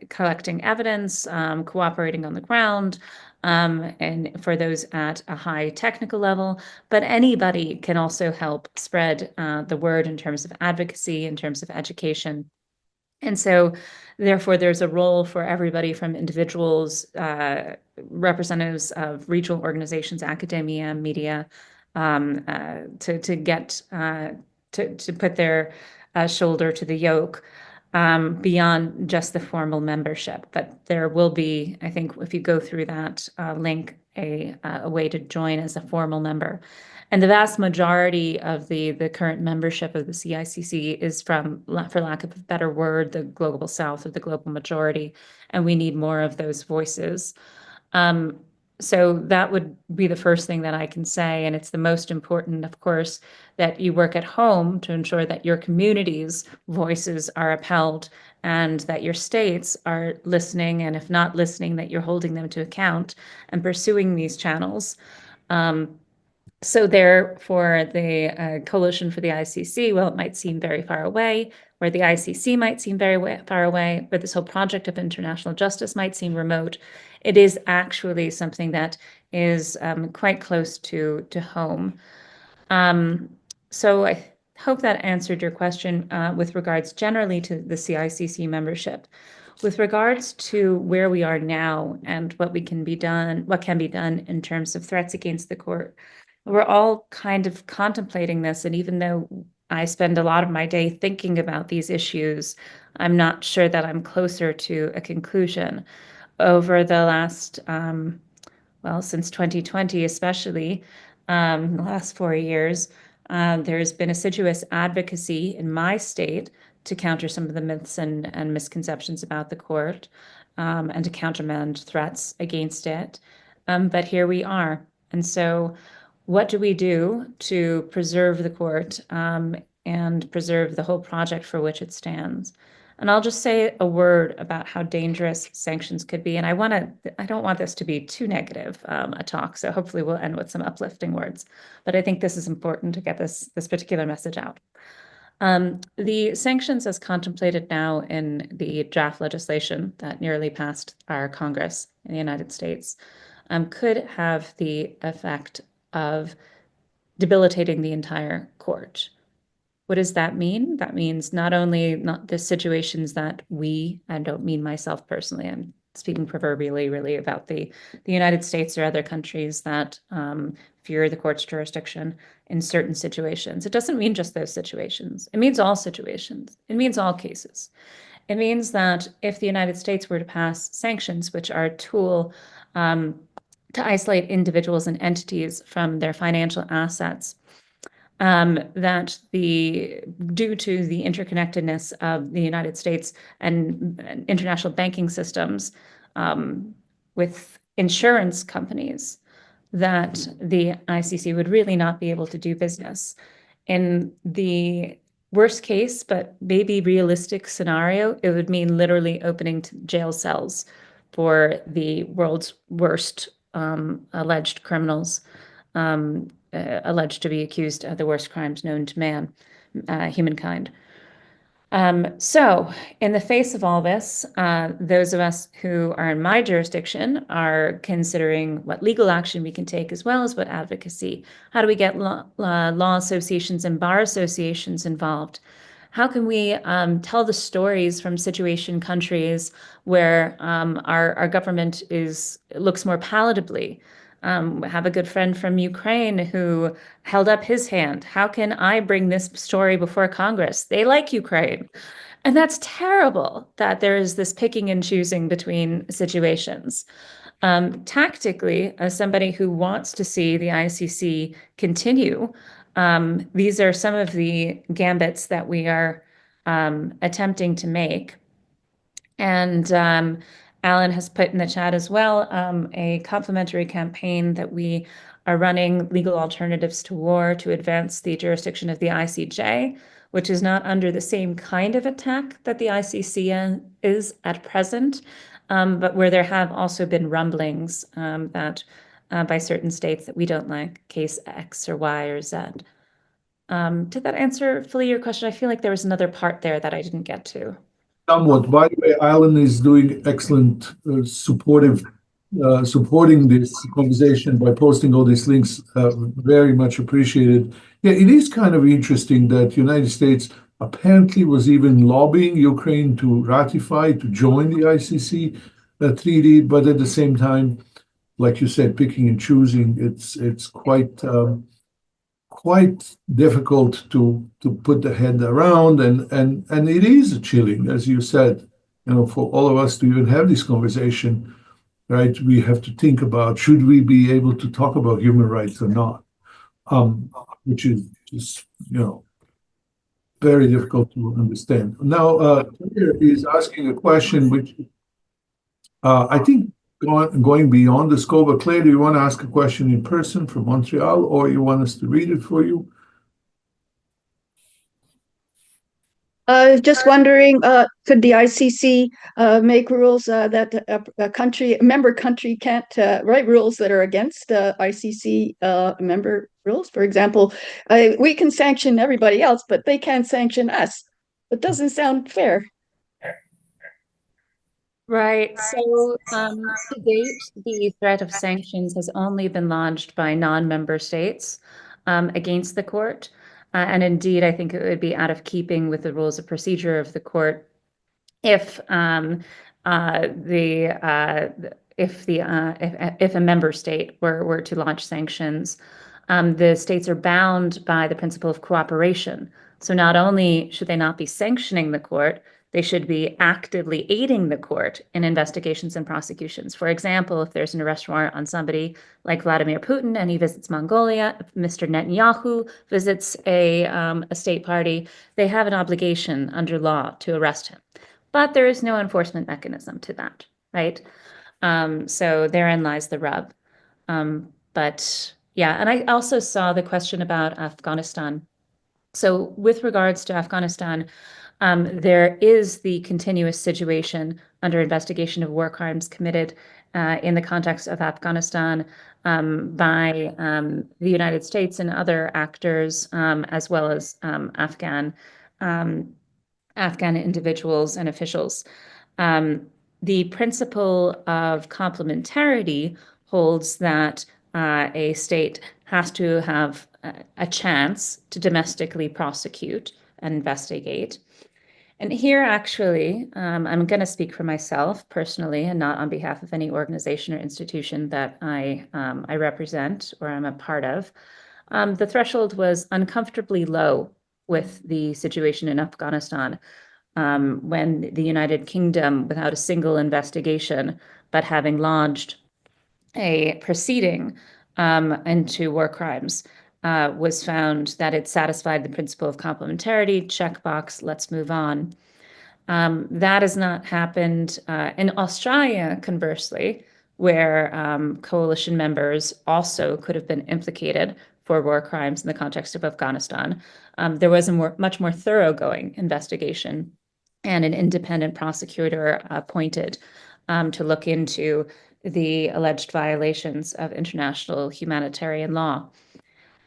collecting evidence, cooperating on the ground, and for those at a high technical level. But anybody can also help spread the word in terms of advocacy, in terms of education. And so, therefore, there's a role for everybody from individuals, representatives of regional organizations, academia, media, to get to put their shoulder to the yoke beyond just the formal membership. But there will be, I think, if you go through that link, a way to join as a formal member. And the vast majority of the current membership of the CICC is from, for lack of a better word, the global south, or the global majority, and we need more of those voices. So that would be the first thing that I can say, and it's the most important, of course, that you work at home to ensure that your community's voices are upheld and that your states are listening, and if not listening, that you're holding them to account and pursuing these channels. So therefore, the coalition for the ICC, well, it might seem very far away, where the ICC might seem very far away, but this whole project of international justice might seem remote. It is actually something that is quite close to home. So I hope that answered your question with regards generally to the CICC membership. With regards to where we are now and what can be done in terms of threats against the court, we're all kind of contemplating this. And even though I spend a lot of my day thinking about these issues, I'm not sure that I'm closer to a conclusion. Over the last, since 2020, especially, the last 4 years, there's been assiduous advocacy in my state to counter some of the myths and misconceptions about the court, and to countermand threats against it. But here we are. And so what do we do to preserve the court and preserve the whole project for which it stands? And I'll just say a word about how dangerous sanctions could be. And I don't want this to be too negative a talk, so hopefully we'll end with some uplifting words. But I think this is important to get this particular message out. The sanctions as contemplated now in the draft legislation that nearly passed our Congress in the United States could have the effect of debilitating the entire court. What does that mean? That means not the situations that I don't mean myself personally, I'm speaking proverbially really about the United States or other countries that fear the court's jurisdiction in certain situations. It doesn't mean just those situations. It means all situations. It means all cases. It means that if the United States were to pass sanctions, which are a tool to isolate individuals and entities from their financial assets, that due to the interconnectedness of the United States and international banking systems, with insurance companies that the ICC would really not be able to do business. In the worst case, but maybe realistic scenario, it would mean literally opening jail cells for the world's worst alleged criminals, alleged to be accused of the worst crimes known to man, humankind. So in the face of all this, those of us who are in my jurisdiction are considering what legal action we can take as well as what advocacy. How do we get law associations and bar associations involved? How can we tell the stories from situation countries where our government looks more palatably? Have a good friend from Ukraine who held up his hand. How can I bring this story before Congress? They like Ukraine. And that's terrible that there is this picking and choosing between situations. Tactically, as somebody who wants to see the ICC continue, these are some of the gambits that we are attempting to make. And Alan has put in the chat as well a complementary campaign that we are running, Legal Alternatives to War, to advance the jurisdiction of the ICJ, which is not under the same kind of attack that the ICC is at present, but where there have also been rumblings that by certain states that we don't like case X or Y or Z. Did that answer fully your question? I feel like there was another part there that I didn't get to. Somewhat. By the way, Alan is doing excellent supporting this conversation by posting all these links. Very much appreciated. Yeah, it is kind of interesting that the United States apparently was even lobbying Ukraine to ratify, to join the ICC treaty, but at the same time, like you said, picking and choosing, it's quite difficult to put the head around, and it is chilling, as you said, for all of us to even have this conversation, right? We have to think about, should we be able to talk about human rights or not, which is just, very difficult to understand. Now, Claire is asking a question which I think going beyond the scope. But Claire, do you want to ask a question in person from Montreal, or you want us to read it for you? Just wondering, could the ICC make rules that a member country can't write rules that are against ICC member rules? For example, we can sanction everybody else, but they can't sanction us. It doesn't sound fair. Right. So to date, the threat of sanctions has only been launched by non-member states against the court. And indeed, I think it would be out of keeping with the rules of procedure of the court if a member state were to launch sanctions. The states are bound by the principle of cooperation. So not only should they not be sanctioning the court, they should be actively aiding the court in investigations and prosecutions. For example, if there's an arrest warrant on somebody like Vladimir Putin and he visits Mongolia, if Mr. Netanyahu visits a state party, they have an obligation under law to arrest him. But there is no enforcement mechanism to that, right? So therein lies the rub. But yeah, and I also saw the question about Afghanistan. So with regards to Afghanistan, there is the continuous situation under investigation of war crimes committed in the context of Afghanistan by the United States and other actors, as well as Afghan individuals and officials. The principle of complementarity holds that a state has to have a chance to domestically prosecute and investigate. And here, actually, I'm going to speak for myself personally and not on behalf of any organization or institution that I represent or I'm a part of. The threshold was uncomfortably low with the situation in Afghanistan when the United Kingdom, without a single investigation, but having launched a proceeding into war crimes, was found that it satisfied the principle of complementarity, checkbox, let's move on. That has not happened in Australia, conversely, where coalition members also could have been implicated for war crimes in the context of Afghanistan. There was a much more thoroughgoing investigation and an independent prosecutor appointed to look into the alleged violations of international humanitarian law.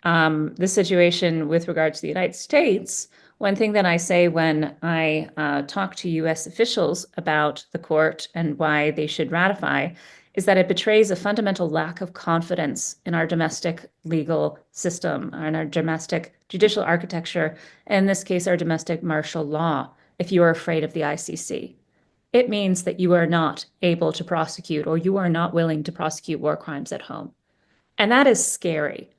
The situation with regard to the United States, one thing that I say when I talk to US officials about the court and why they should ratify is that it betrays a fundamental lack of confidence in our domestic legal system and our domestic judicial architecture, and in this case, our domestic martial law, if you are afraid of the ICC. It means that you are not able to prosecute, or you are not willing to prosecute war crimes at home. And that is scary.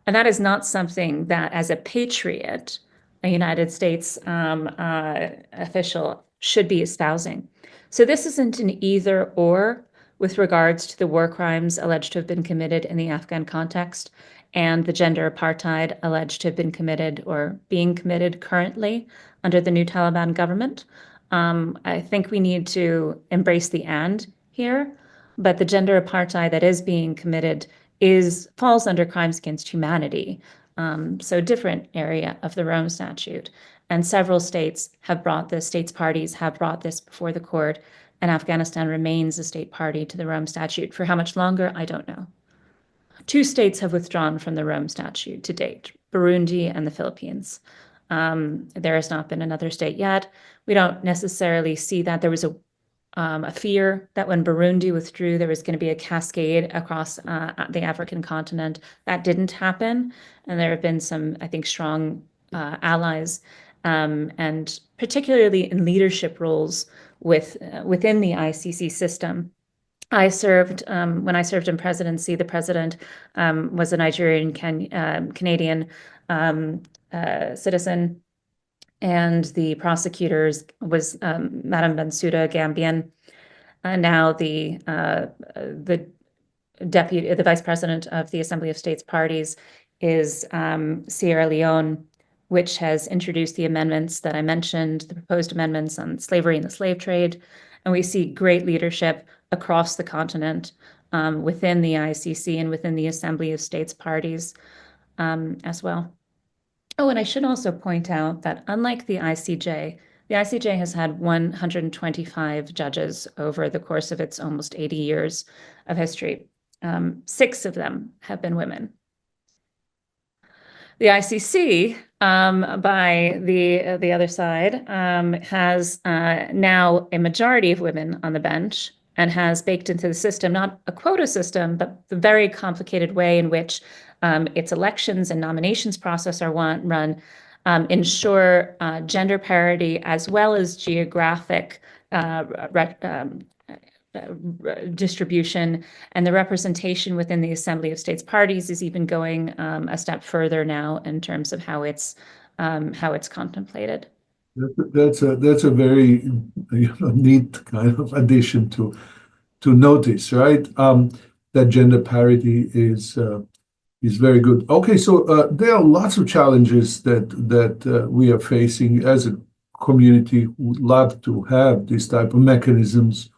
And that is not something that, as a patriot, a United States official should be espousing. So this isn't an either or with regards to the war crimes alleged to have been committed in the Afghan context and the gender apartheid alleged to have been committed or being committed currently under the new Taliban government. I think we need to embrace the and here, but the gender apartheid that is being committed falls under crimes against humanity, so different area of the Rome Statute. And several states parties have brought this before the court, and Afghanistan remains a state party to the Rome Statute. For how much longer, I don't know. 2 states have withdrawn from the Rome Statute to date, Burundi and the Philippines. There has not been another state yet. We don't necessarily see that. There was a fear that when Burundi withdrew, there was going to be a cascade across the African continent. That didn't happen. And there have been some, I think, strong allies, and particularly in leadership roles within the ICC system. When I served in presidency, the president was a Nigerian Canadian citizen, and the prosecutors was Madame Bensouda, Gambian. Now the vice president of the Assembly of States Parties is Sierra Leone, which has introduced the amendments that I mentioned, the proposed amendments on slavery and the slave trade. And we see great leadership across the continent within the ICC and within the Assembly of States Parties as well. Oh, and I should also point out that unlike the ICJ has had 125 judges over the course of its almost 80 years of history. 6 of them have been women. The ICC, by the other side, has now a majority of women on the bench and has baked into the system, not a quota system, but the very complicated way in which its elections and nominations process are run, ensure gender parity as well as geographic distribution, and the representation within the Assembly of States Parties is even going a step further now in terms of how it's contemplated. That's a very neat kind of addition to notice, right? That gender parity is very good. Okay, so there are lots of challenges that we are facing as a community. Would love to have this type of mechanisms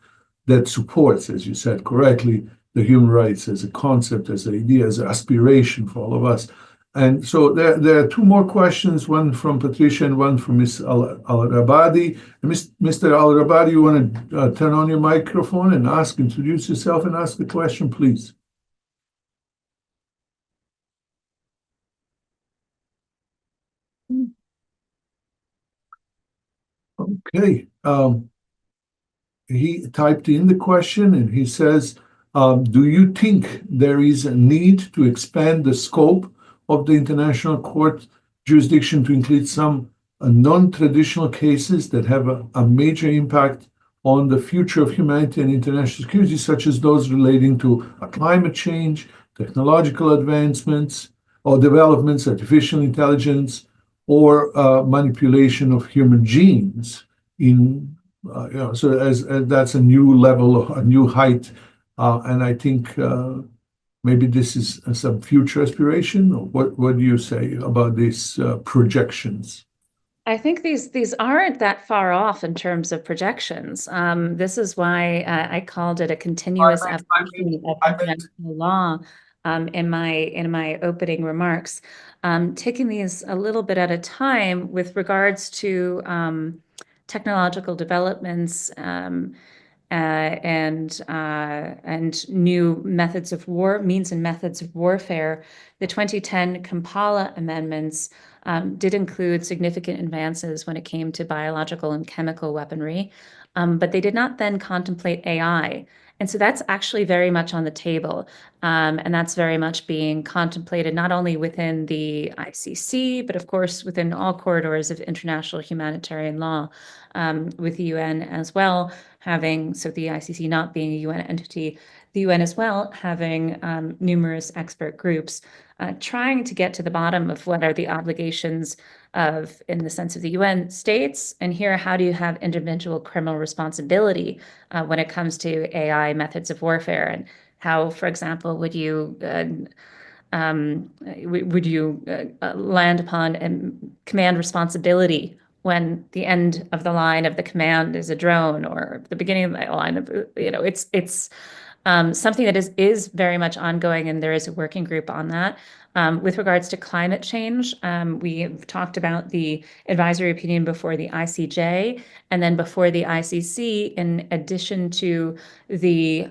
that supports, as you said correctly, the human rights as a concept, as an idea, as an aspiration for all of us. And so there are 2 more questions, one from Patricia and one from Ms. Al-Rabadi. Mr. Al-Rabadi, you want to turn on your microphone and introduce yourself and ask the question, please. Okay. He typed in the question and he says, do you think there is a need to expand the scope of the International Court jurisdiction to include some non-traditional cases that have a major impact on the future of humanity and international security, such as those relating to climate change, technological advancements or developments, artificial intelligence, or manipulation of human genes so as that's a new level, a new height, and I think maybe this is some future aspiration. Or what do you say about these projections? I think these aren't that far off in terms of projections. This is why I called it a continuous evolution of international law in my opening remarks, taking these a little bit at a time with regards to technological developments and new methods of war, means and methods of warfare. The 2010 Kampala amendments did include significant advances when it came to biological and chemical weaponry, but they did not then contemplate AI. And so that's actually very much on the table. And that's very much being contemplated not only within the ICC, but of course within all corridors of international humanitarian law, with the UN as well, so the ICC not being a UN entity, the UN as well having numerous expert groups trying to get to the bottom of what are the obligations of, in the sense of the UN states, and here, how do you have individual criminal responsibility when it comes to AI methods of warfare, and how, for example, would you land upon command responsibility when the end of the line of the command is a drone, or the beginning of the line of, it's something that is very much ongoing, and there is a working group on that. With regards to climate change, we've talked about the advisory opinion before the ICJ and then before the ICC, in addition to the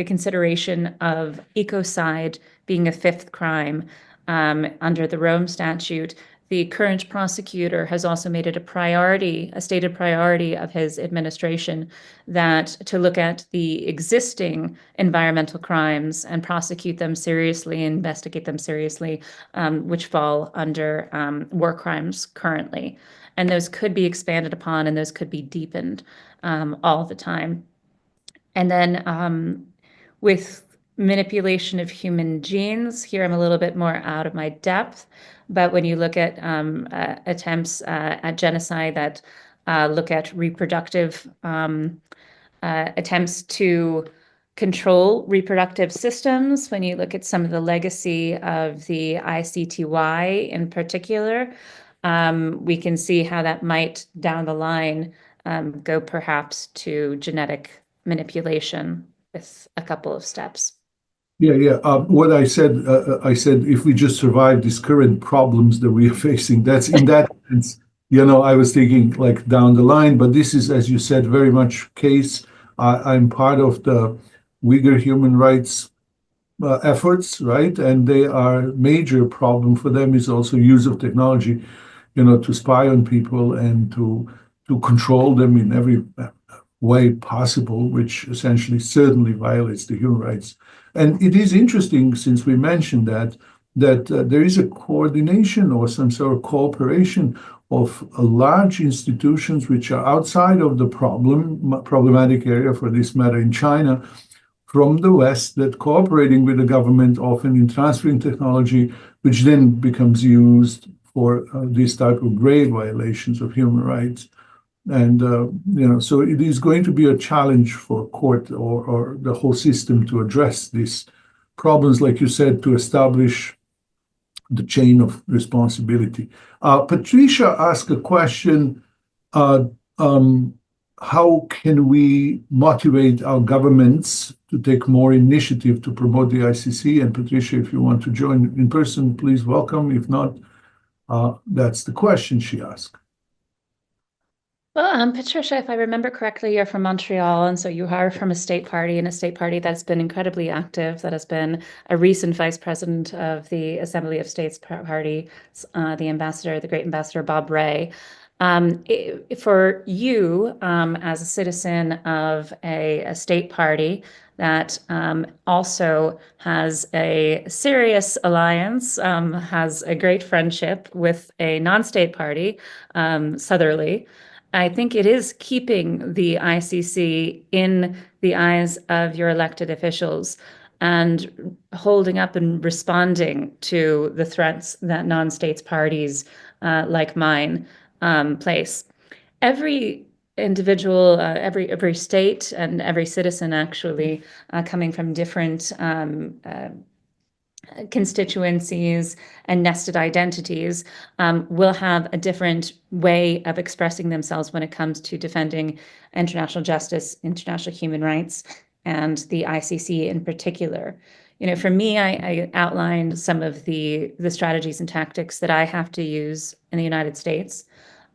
consideration of ecocide being a fifth crime under the Rome Statute. The current prosecutor has also made it a stated priority of his administration, that to look at the existing environmental crimes and prosecute them seriously, investigate them seriously, which fall under war crimes currently. And those could be expanded upon, and those could be deepened all the time. And then with manipulation of human genes, here I'm a little bit more out of my depth, but when you look at attempts at genocide that look at reproductive attempts to control reproductive systems, when you look at some of the legacy of the ICTY in particular, we can see how that might, down the line, go perhaps to genetic manipulation with a couple of steps. Yeah. What I said if we just survive these current problems that we are facing, that's in that sense, I was thinking like down the line, but this is, as you said, very much case. I'm part of the Uyghur human rights efforts, right? And they are major problem for them is also use of technology, to spy on people and to control them in every way possible, which essentially certainly violates the human rights. And it is interesting, since we mentioned that there is a coordination or some sort of cooperation of large institutions which are outside of the problematic area, for this matter, in China, from the West, that cooperating with the government, often in transferring technology, which then becomes used for these type of grave violations of human rights. And, so it is going to be a challenge for court or the whole system to address these problems, like you said, to establish the chain of responsibility. Patricia asked a question, how can we motivate our governments to take more initiative to promote the ICC? And Patricia, if you want to join in person, please welcome. If not, that's the question she asked. Well, Patricia, if I remember correctly, you're from Montreal, and so you are from a state party, and a state party that's been incredibly active, that has been a recent vice president of the Assembly of States Party, the great ambassador Bob Rae. For you, as a citizen of a state party that also has a serious alliance, has a great friendship with a non-state party, Southerly, I think it is keeping the ICC in the eyes of your elected officials and holding up and responding to the threats that non-states parties like mine place. Every individual, every state and every citizen actually coming from different constituencies and nested identities will have a different way of expressing themselves when it comes to defending international justice, international human rights, and the ICC in particular. You know, for me, I outlined some of the strategies and tactics that I have to use in the United States.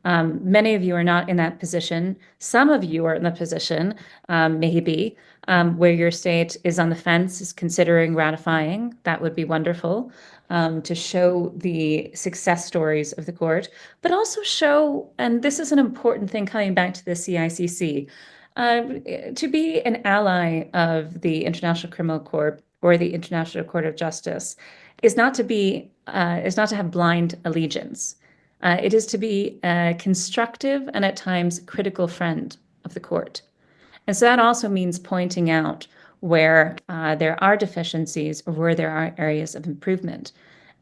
Many of you are not in that position. Some of you are in the position, maybe, where your state is on the fence, is considering ratifying. That would be wonderful, to show the success stories of the court, but also show, and this is an important thing coming back to the CICC, to be an ally of the International Criminal Court or the International Court of Justice is not to have blind allegiance. It is to be a constructive and at times critical friend of the court. And so that also means pointing out where there are deficiencies or where there are areas of improvement.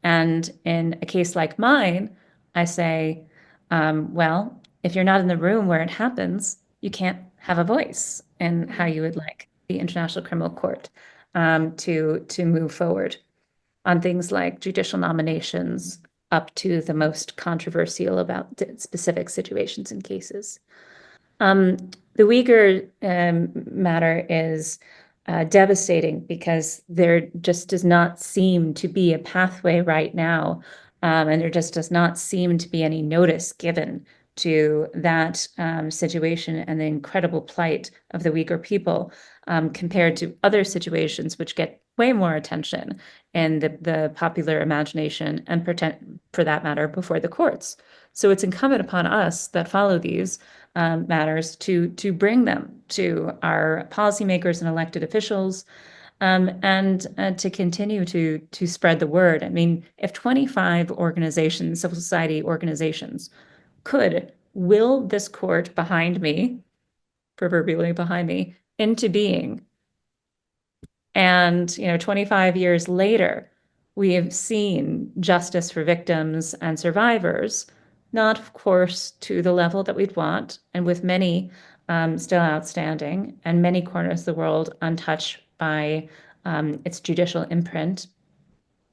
And in a case like mine, I say, well, if you're not in the room where it happens, you can't have a voice in how you would like the International Criminal Court to move forward on things like judicial nominations, up to the most controversial about specific situations and cases. The Uyghur matter is devastating because there just does not seem to be a pathway right now, and there just does not seem to be any notice given to that situation and the incredible plight of the Uyghur people compared to other situations which get way more attention in the popular imagination and for that matter, before the courts. So it's incumbent upon us that follow these matters to bring them to our policymakers and elected officials, and to continue to spread the word. I mean, if 25 organizations, civil society organizations, could will this court behind me, proverbially behind me, into being, and 25 years later, we have seen justice for victims and survivors, not, of course, to the level that we'd want, and with many still outstanding, and many corners of the world untouched by its judicial imprint,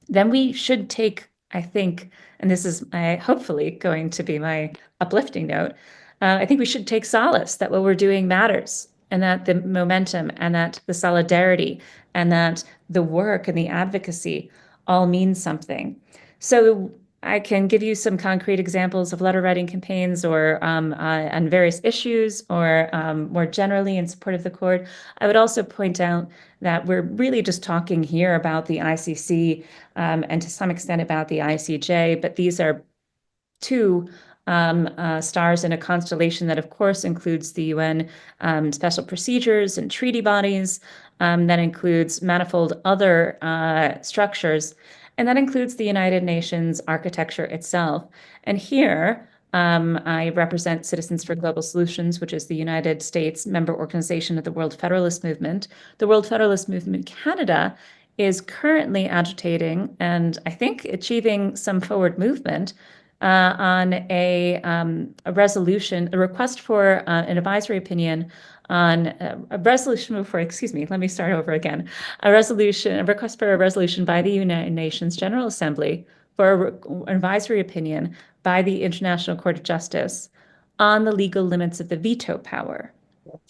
then we should take, I think, and this is hopefully going to be my uplifting note, I think we should take solace that what we're doing matters, and that the momentum and that the solidarity and that the work and the advocacy all mean something. So I can give you some concrete examples of letter writing campaigns or on various issues, or more generally in support of the court. I would also point out that we're really just talking here about the ICC and to some extent about the ICJ, but these are two stars in a constellation that, of course, includes the UN special procedures and treaty bodies, that includes manifold other structures, and that includes the United Nations architecture itself. And here, I represent Citizens for Global Solutions, which is the United States member organization of the World Federalist Movement. The World Federalist Movement Canada is currently agitating and I think achieving some forward movement on a resolution, a request for an advisory opinion on a resolution for, excuse me, let me start over again. A request for a resolution by the United Nations General Assembly for an advisory opinion by the International Court of Justice on the legal limits of the veto power.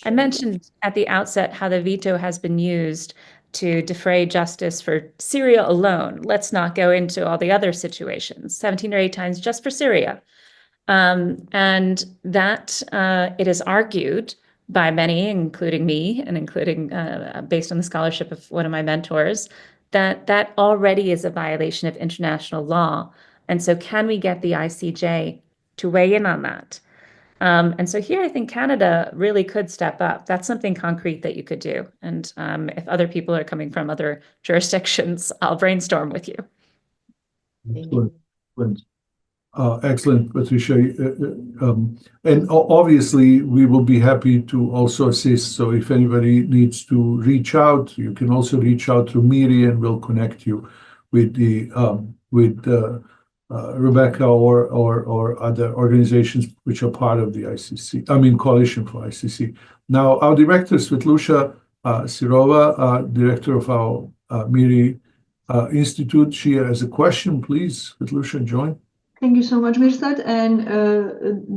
I mentioned at the outset how the veto has been used to defray justice for Syria alone. Let's not go into all the other situations, 17 or 8 times just for Syria. And that it is argued by many, including me, and including based on the scholarship of one of my mentors, that that already is a violation of international law. And so can we get the ICJ to weigh in on that? And so here I think Canada really could step up. That's something concrete that you could do. And if other people are coming from other jurisdictions, I'll brainstorm with you. Excellent, Patricia. And obviously, we will be happy to also assist. So if anybody needs to reach out, you can also reach out to MIRI, and we'll connect you with Rebecca or other organizations which are part of the ICC, Coalition for ICC. Now, our director, Svetlusha Sirova, director of our MIRI Institute. She has a question, please. Petlusha, join. Thank you so much, Mirsad. And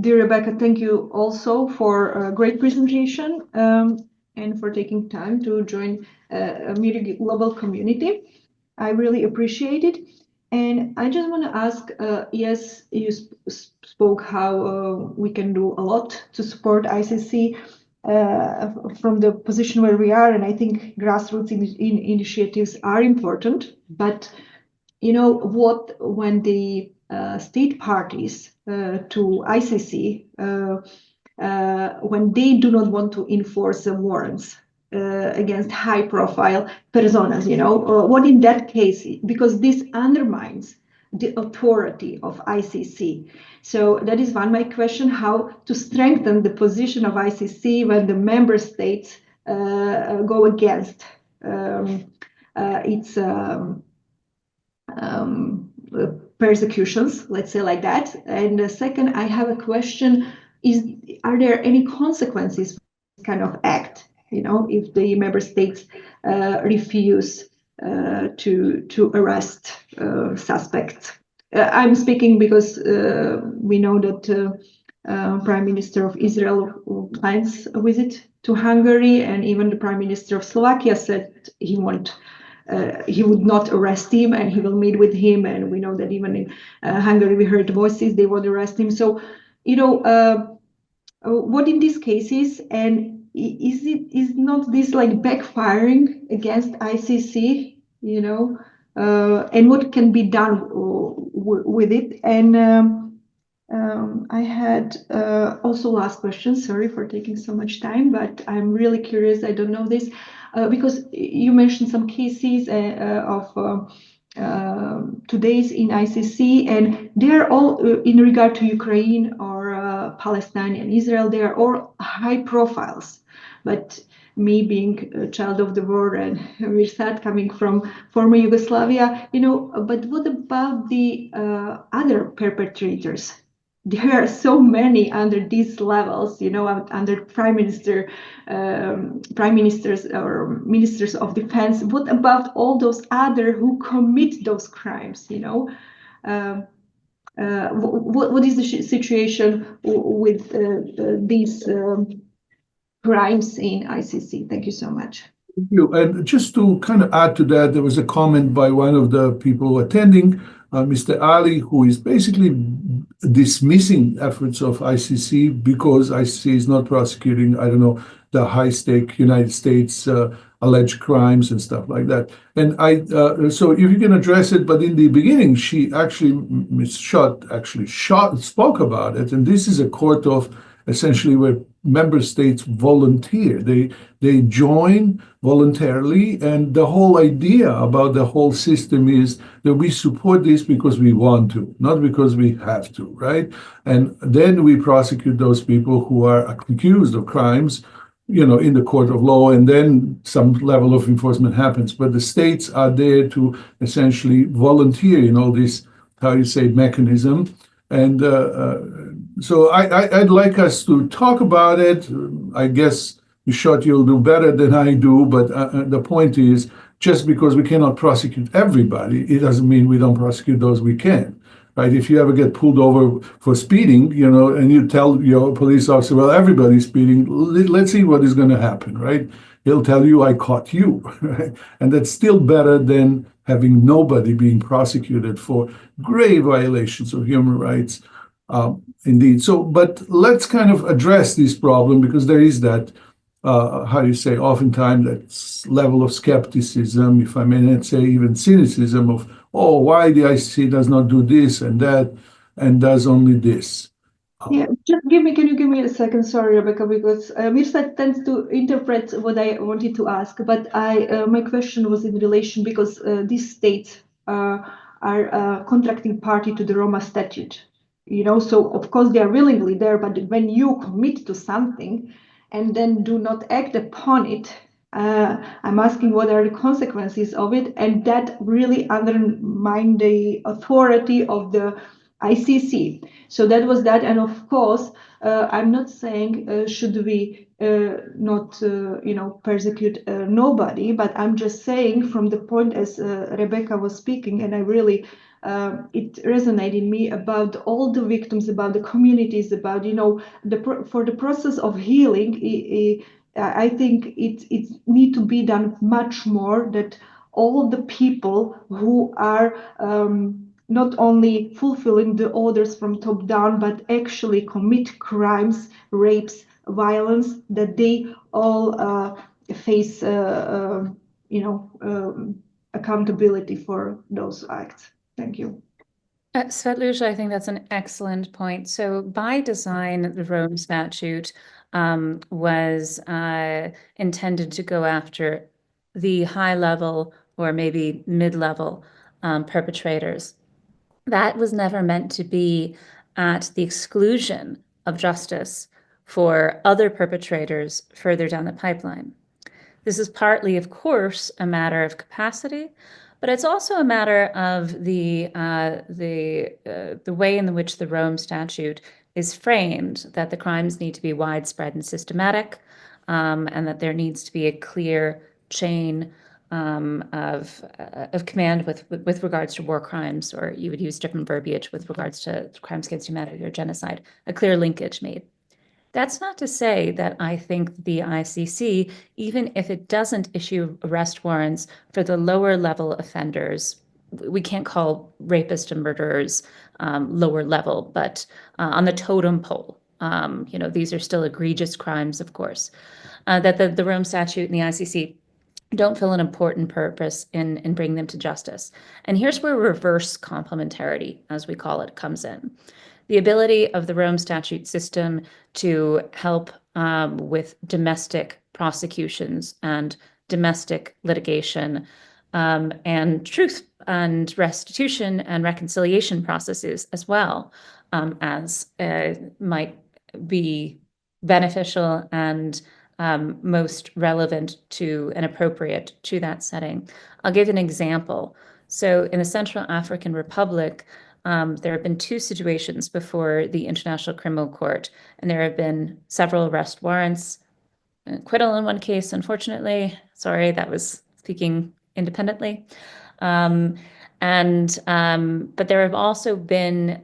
dear Rebecca, thank you also for a great presentation and for taking time to join MIRI global community. I really appreciate it. And I just want to ask, yes, you spoke how we can do a lot to support ICC from the position where we are. And I think grassroots initiatives are important. But, you know, what when the state parties to ICC, when they do not want to enforce the warrants against high-profile personas, you know, what in that case, because this undermines the authority of ICC. So that is my question, how to strengthen the position of ICC when the member states go against its persecutions, let's say like that. And the second, I have a question, are there any consequences for this kind of act, you know, if the member states refuse to arrest suspects? I'm speaking because we know that Prime Minister of Israel plans a visit to Hungary, and even the Prime Minister of Slovakia said he would not arrest him and he will meet with him. And we know that even in Hungary, we heard voices, they would arrest him. So, you know, what in these cases, and is not this like backfiring against ICC, you know, and what can be done with it? And I had also last question, sorry for taking so much time, but I'm really curious, I don't know this, because you mentioned some cases of today's in ICC, and they're all in regard to Ukraine or Palestine and Israel, they are all high profiles. But me being a child of the war and Mirsad coming from former Yugoslavia, you know, but what about the other perpetrators? There are so many under these levels, you know, under prime ministers or ministers of defense. What about all those other who commit those crimes, you know? What is the situation with these crimes in ICC? Thank you so much. Thank you. And just to kind of add to that, there was a comment by one of the people attending, Mr. Ali, who is basically dismissing efforts of ICC because ICC is not prosecuting, I don't know, the high-stake United States alleged crimes and stuff like that. And so if you can address it, but in the beginning, she actually, Ms. Schott actually spoke about it, and this is a court of essentially where member states volunteer. They join voluntarily, and the whole idea about the whole system is that we support this because we want to, not because we have to, right? And then we prosecute those people who are accused of crimes, you know, in the court of law, and then some level of enforcement happens. But the states are there to essentially volunteer in all this, how you say, mechanism. And so I'd like us to talk about it. I guess, Mirsad, you'll do better than I do, but the point is, just because we cannot prosecute everybody, it doesn't mean we don't prosecute those we can, right? If you ever get pulled over for speeding, you know, and you tell your police officer, well, everybody's speeding, let's see what is going to happen, right? He'll tell you, I caught you, right? And that's still better than having nobody being prosecuted for grave violations of human rights. Indeed. So, but let's kind of address this problem, because there is that, how you say, oftentimes that level of skepticism, if I may not say even cynicism of, oh, why the ICC does not do this and that and does only this. Yeah, just can you give me a second, sorry, Rebecca, because Mirsad tends to interpret what I wanted to ask, but my question was in relation, because these states are a contracting party to the Roma Statute, you know, so of course they are willingly there, but when you commit to something and then do not act upon it, I'm asking what are the consequences of it, and that really undermine the authority of the ICC. So that was that, and of course, I'm not saying should we not persecute nobody, but I'm just saying from the point as Rebecca was speaking, and I really it resonated in me about all the victims, about the communities, about for the process of healing. I think it need to be done much more, that all the people who are not only fulfilling the orders from top down, but actually commit crimes, rapes, violence, that they all face accountability for those acts. Thank you. Svetluša, I think that's an excellent point. So by design, the Rome Statute was intended to go after the high level or maybe mid-level perpetrators. That was never meant to be at the exclusion of justice for other perpetrators further down the pipeline. This is partly, of course, a matter of capacity, but it's also a matter of the way in which the Rome Statute is framed, that the crimes need to be widespread and systematic, and that there needs to be a clear chain of command with regards to war crimes, or you would use different verbiage with regards to crimes against humanity or genocide, a clear linkage made. That's not to say that I think the ICC, even if it doesn't issue arrest warrants for the lower level offenders, we can't call rapists and murderers lower level, but on the totem pole, these are still egregious crimes, of course, that the Rome Statute and the ICC don't fill an important purpose in bringing them to justice. And here's where reverse complementarity, as we call it, comes in. The ability of the Rome Statute system to help with domestic prosecutions and domestic litigation and truth and restitution and reconciliation processes as well as might be beneficial and most relevant to and appropriate to that setting. I'll give an example. So in the Central African Republic, there have been two situations before the International Criminal Court, and there have been several arrest warrants, acquittal in one case, unfortunately. Sorry, that was speaking independently. But there have also been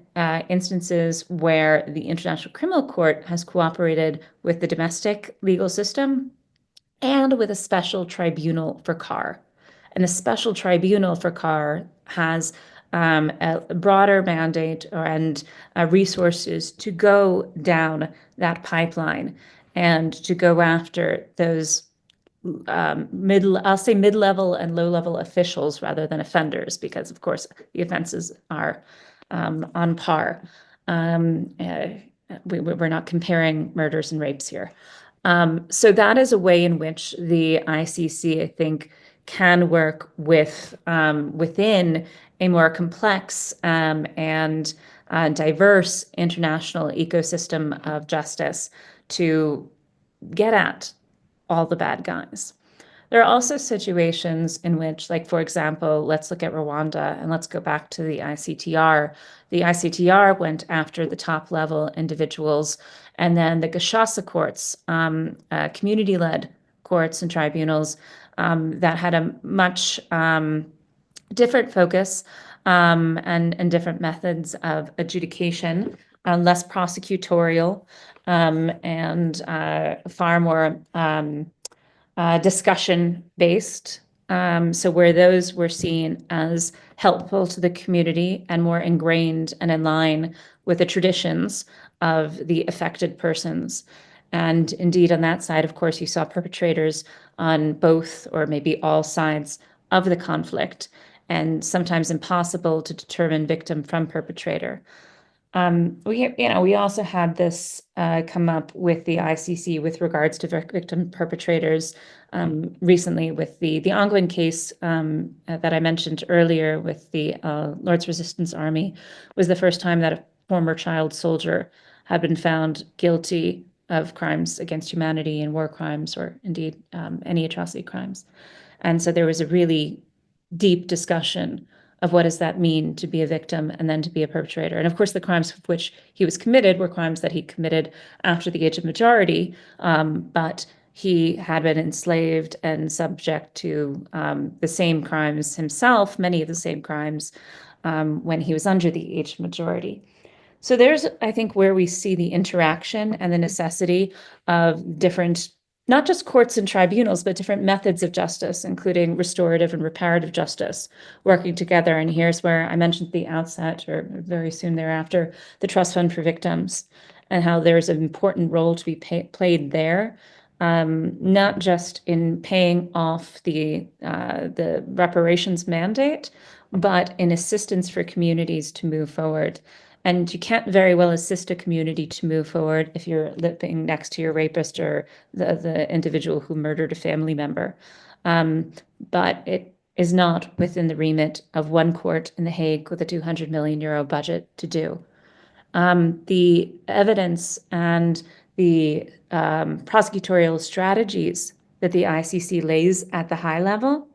instances where the International Criminal Court has cooperated with the domestic legal system and with a special tribunal for CAR. And the special tribunal for CAR has a broader mandate and resources to go down that pipeline and to go after those mid-level and low-level officials rather than offenders, because of course the offenses are on par. We're not comparing murders and rapes here. So that is a way in which the ICC, I think, can work with within a more complex and diverse international ecosystem of justice to get at all the bad guys. There are also situations in which, like, for example, let's look at Rwanda and let's go back to the ICTR. The ICTR went after the top level individuals, and then the Gashasa courts, community-led courts and tribunals that had a much different focus and different methods of adjudication, less prosecutorial and far more discussion-based. So where those were seen as helpful to the community and more ingrained and in line with the traditions of the affected persons. And indeed, on that side, of course, you saw perpetrators on both or maybe all sides of the conflict, and sometimes impossible to determine victim from perpetrator. We also had this come up with the ICC with regards to victim perpetrators recently with the Angwin case that I mentioned earlier with the Lord's Resistance Army. Was the first time that a former child soldier had been found guilty of crimes against humanity and war crimes, or indeed any atrocity crimes. And so there was a really deep discussion of what does that mean to be a victim and then to be a perpetrator. And of course, the crimes of which he was committed were crimes that he committed after the age of majority, but he had been enslaved and subject to the same crimes himself, many of the same crimes, when he was under the age of majority. So there's, I think, where we see the interaction and the necessity of different, not just courts and tribunals, but different methods of justice, including restorative and reparative justice, working together. And here's where I mentioned at the outset, or very soon thereafter, the Trust Fund for Victims, and how there's an important role to be played there, not just in paying off the reparations mandate, but in assistance for communities to move forward. And you can't very well assist a community to move forward if you're living next to your rapist or the individual who murdered a family member. But it is not within the remit of one court in The Hague with a 200 million euro budget to do. The evidence and the prosecutorial strategies that the ICC lays at the high level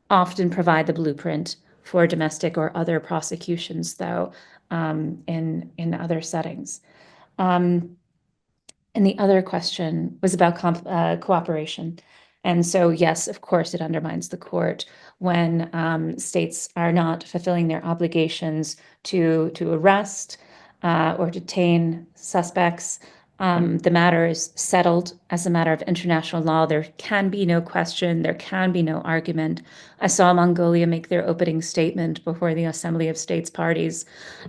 often provide the blueprint for domestic or other prosecutions, though, in other settings. And the other question was about cooperation. And so, yes, of course, it undermines the court when states are not fulfilling their obligations to arrest or detain suspects. The matter is settled as a matter of international law. There can be no question, there can be no argument. I saw Mongolia make their opening statement before the Assembly of States Parties,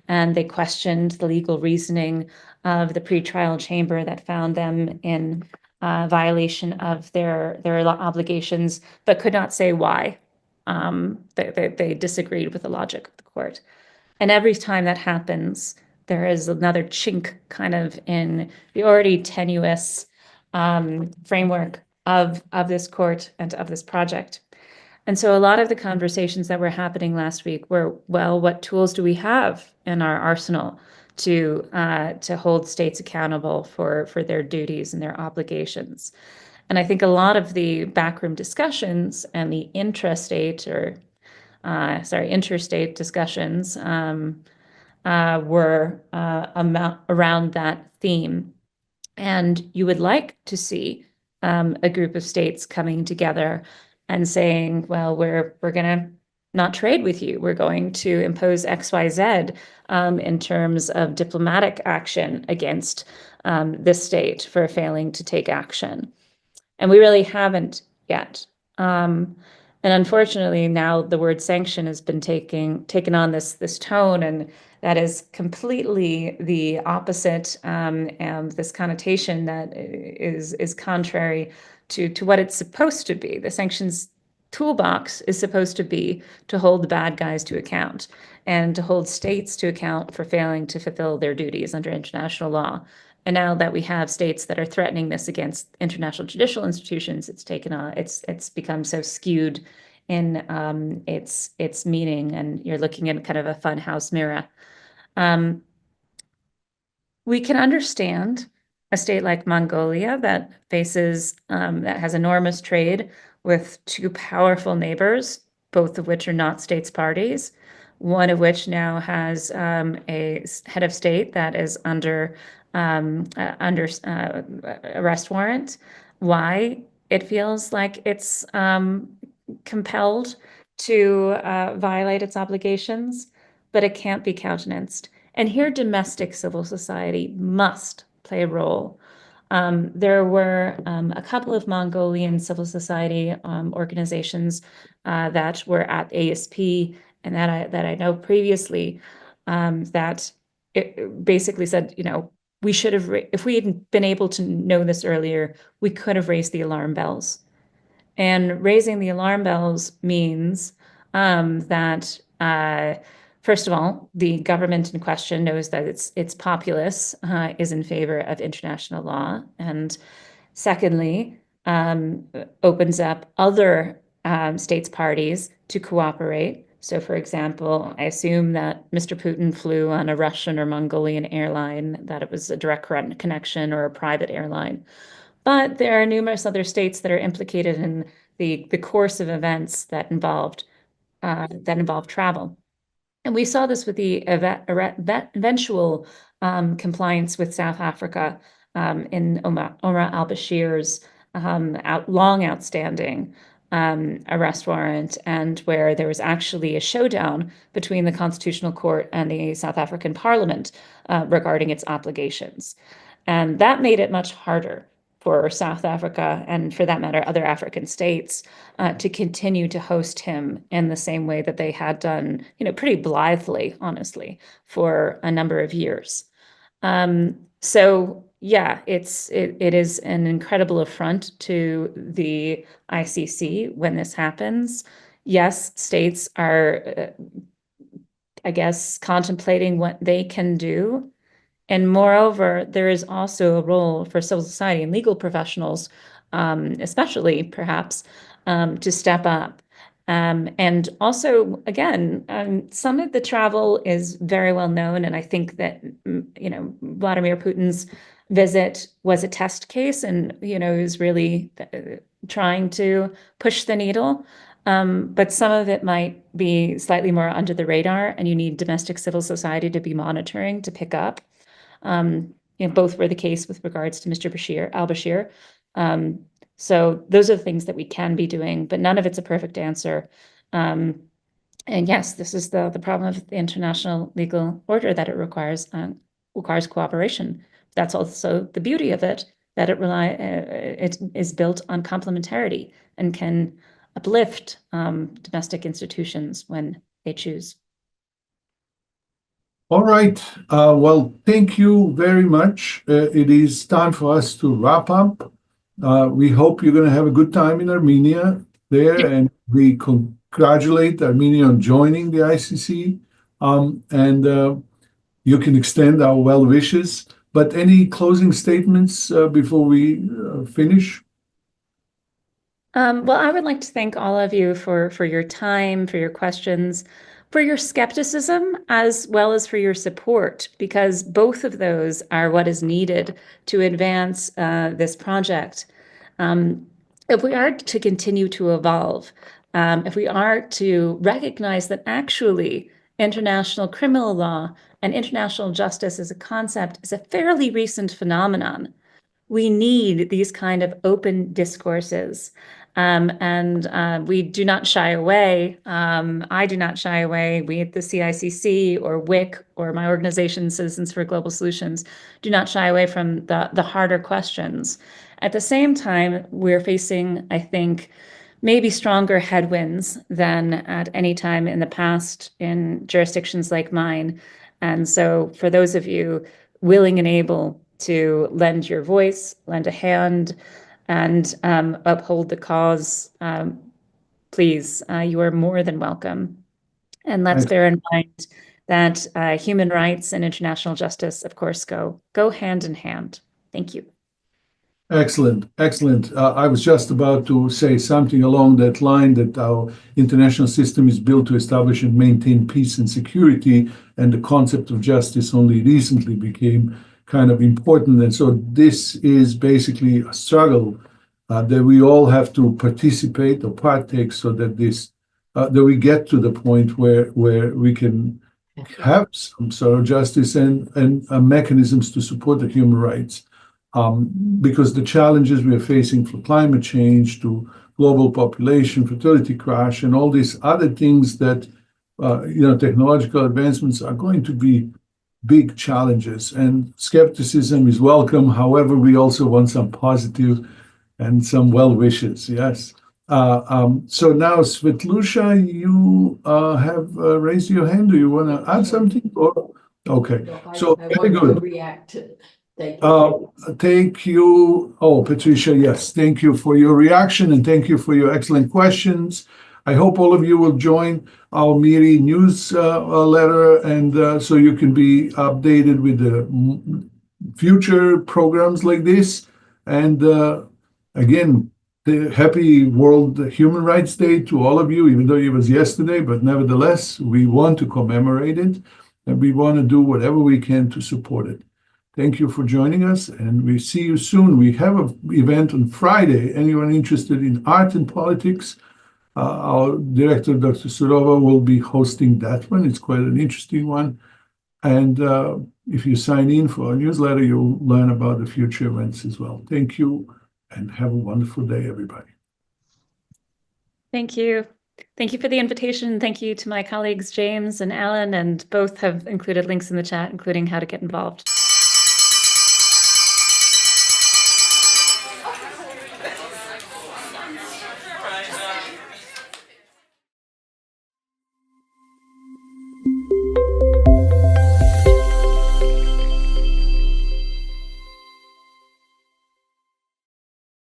and they questioned the legal reasoning of the pretrial chamber that found them in violation of their obligations, but could not say why. They disagreed with the logic of the court. And every time that happens, there is another chink kind of in the already tenuous framework of this court and of this project. And so a lot of the conversations that were happening last week were, well, what tools do we have in our arsenal to hold states accountable for their duties and their obligations? And I think a lot of the backroom discussions and the interstate discussions were around that theme. And you would like to see a group of states coming together and saying, well, we're going to not trade with you. We're going to impose XYZ in terms of diplomatic action against this state for failing to take action. And we really haven't yet. And unfortunately, now the word sanction has been taken on this tone, and that is completely the opposite, and this connotation that is contrary to what it's supposed to be. The sanctions toolbox is supposed to be to hold the bad guys to account and to hold states to account for failing to fulfill their duties under international law. And now that we have states that are threatening this against international judicial institutions, it's become so skewed in its meaning, and you're looking at kind of a fun house mirror. We can understand a state like Mongolia that has enormous trade with two powerful neighbors, both of which are not states parties, one of which now has a head of state that is under arrest warrant. Why? It feels like it's compelled to violate its obligations, but it can't be countenanced. And here, domestic civil society must play a role. There were a couple of Mongolian civil society organizations that were at ASP, and that I know previously, that it basically said, we should have, if we had been able to know this earlier, we could have raised the alarm bells. And raising the alarm bells means that, first of all, the government in question knows that its populace is in favor of international law. And secondly, opens up other states parties to cooperate. So, for example, I assume that Mr. Putin flew on a Russian or Mongolian airline, that it was a direct connection or a private airline. But there are numerous other states that are implicated in the course of events that involved travel. And we saw this with the eventual compliance with South Africa in Omar al-Bashir's long outstanding arrest warrant, and where there was actually a showdown between the Constitutional Court and the South African Parliament regarding its obligations. And that made it much harder for South Africa, and for that matter, other African states, to continue to host him in the same way that they had done, pretty blithely, honestly, for a number of years. So yeah, it is an incredible affront to the ICC when this happens. Yes, states are, I guess, contemplating what they can do. And moreover, there is also a role for civil society and legal professionals, especially perhaps, to step up. And also, again, some of the travel is very well known. And I think that, Vladimir Putin's visit was a test case, and, he was really trying to push the needle. But some of it might be slightly more under the radar, and you need domestic civil society to be monitoring to pick up. Both were the case with regards to Mr. al-Bashir. So those are the things that we can be doing, but none of it's a perfect answer. And yes, this is the problem of the international legal order, that it requires cooperation. That's also the beauty of it, that it is built on complementarity and can uplift domestic institutions when they choose. All right. Well, thank you very much. It is time for us to wrap up. We hope you're going to have a good time in Armenia there, and we congratulate Armenia on joining the ICC. And you can extend our well wishes. But any closing statements before we finish? Well, I would like to thank all of you for your time, for your questions, for your skepticism, as well as for your support, because both of those are what is needed to advance this project. If we are to continue to evolve, if we are to recognize that actually international criminal law and international justice as a concept is a fairly recent phenomenon, we need these kind of open discourses. And we do not shy away. I do not shy away. We at the CICC or WIC or my organization, Citizens for Global Solutions, do not shy away from the harder questions. At the same time, we're facing, I think, maybe stronger headwinds than at any time in the past in jurisdictions like mine. And so for those of you willing and able to lend your voice, lend a hand, and uphold the cause, please, you are more than welcome. And let's bear in mind that human rights and international justice, of course, go hand in hand. Thank you. Excellent, excellent. I was just about to say something along that line, that our international system is built to establish and maintain peace and security, and the concept of justice only recently became kind of important. And so this is basically a struggle that we all have to participate or partake, so that that we get to the point where we can have some sort of justice and mechanisms to support the human rights. Because the challenges we are facing, from climate change to global population, fertility crash, and all these other things that, technological advancements are going to be big challenges, and skepticism is welcome. However, we also want some positive and some well wishes. Yes. So now, Svetlusha, you have raised your hand. Do you want to add something? Okay. So very good. React. Thank you. Thank you. Oh, Patricia, yes. Thank you for your reaction, and thank you for your excellent questions. I hope all of you will join our MIRI newsletter, and so you can be updated with the future programs like this. And again, the happy World Human Rights Day to all of you, even though it was yesterday, but nevertheless, we want to commemorate it, and we want to do whatever we can to support it. Thank you for joining us, and we see you soon. We have an event on Friday. Anyone interested in art and politics, Our director, Dr. Surova, will be hosting that one. It's quite an interesting one. And if you sign in for our newsletter, you'll learn about the future events as well. Thank you, and have a wonderful day, everybody. Thank you. Thank you for the invitation. Thank you to my colleagues, James and Alan, and both have included links in the chat, including how to get involved.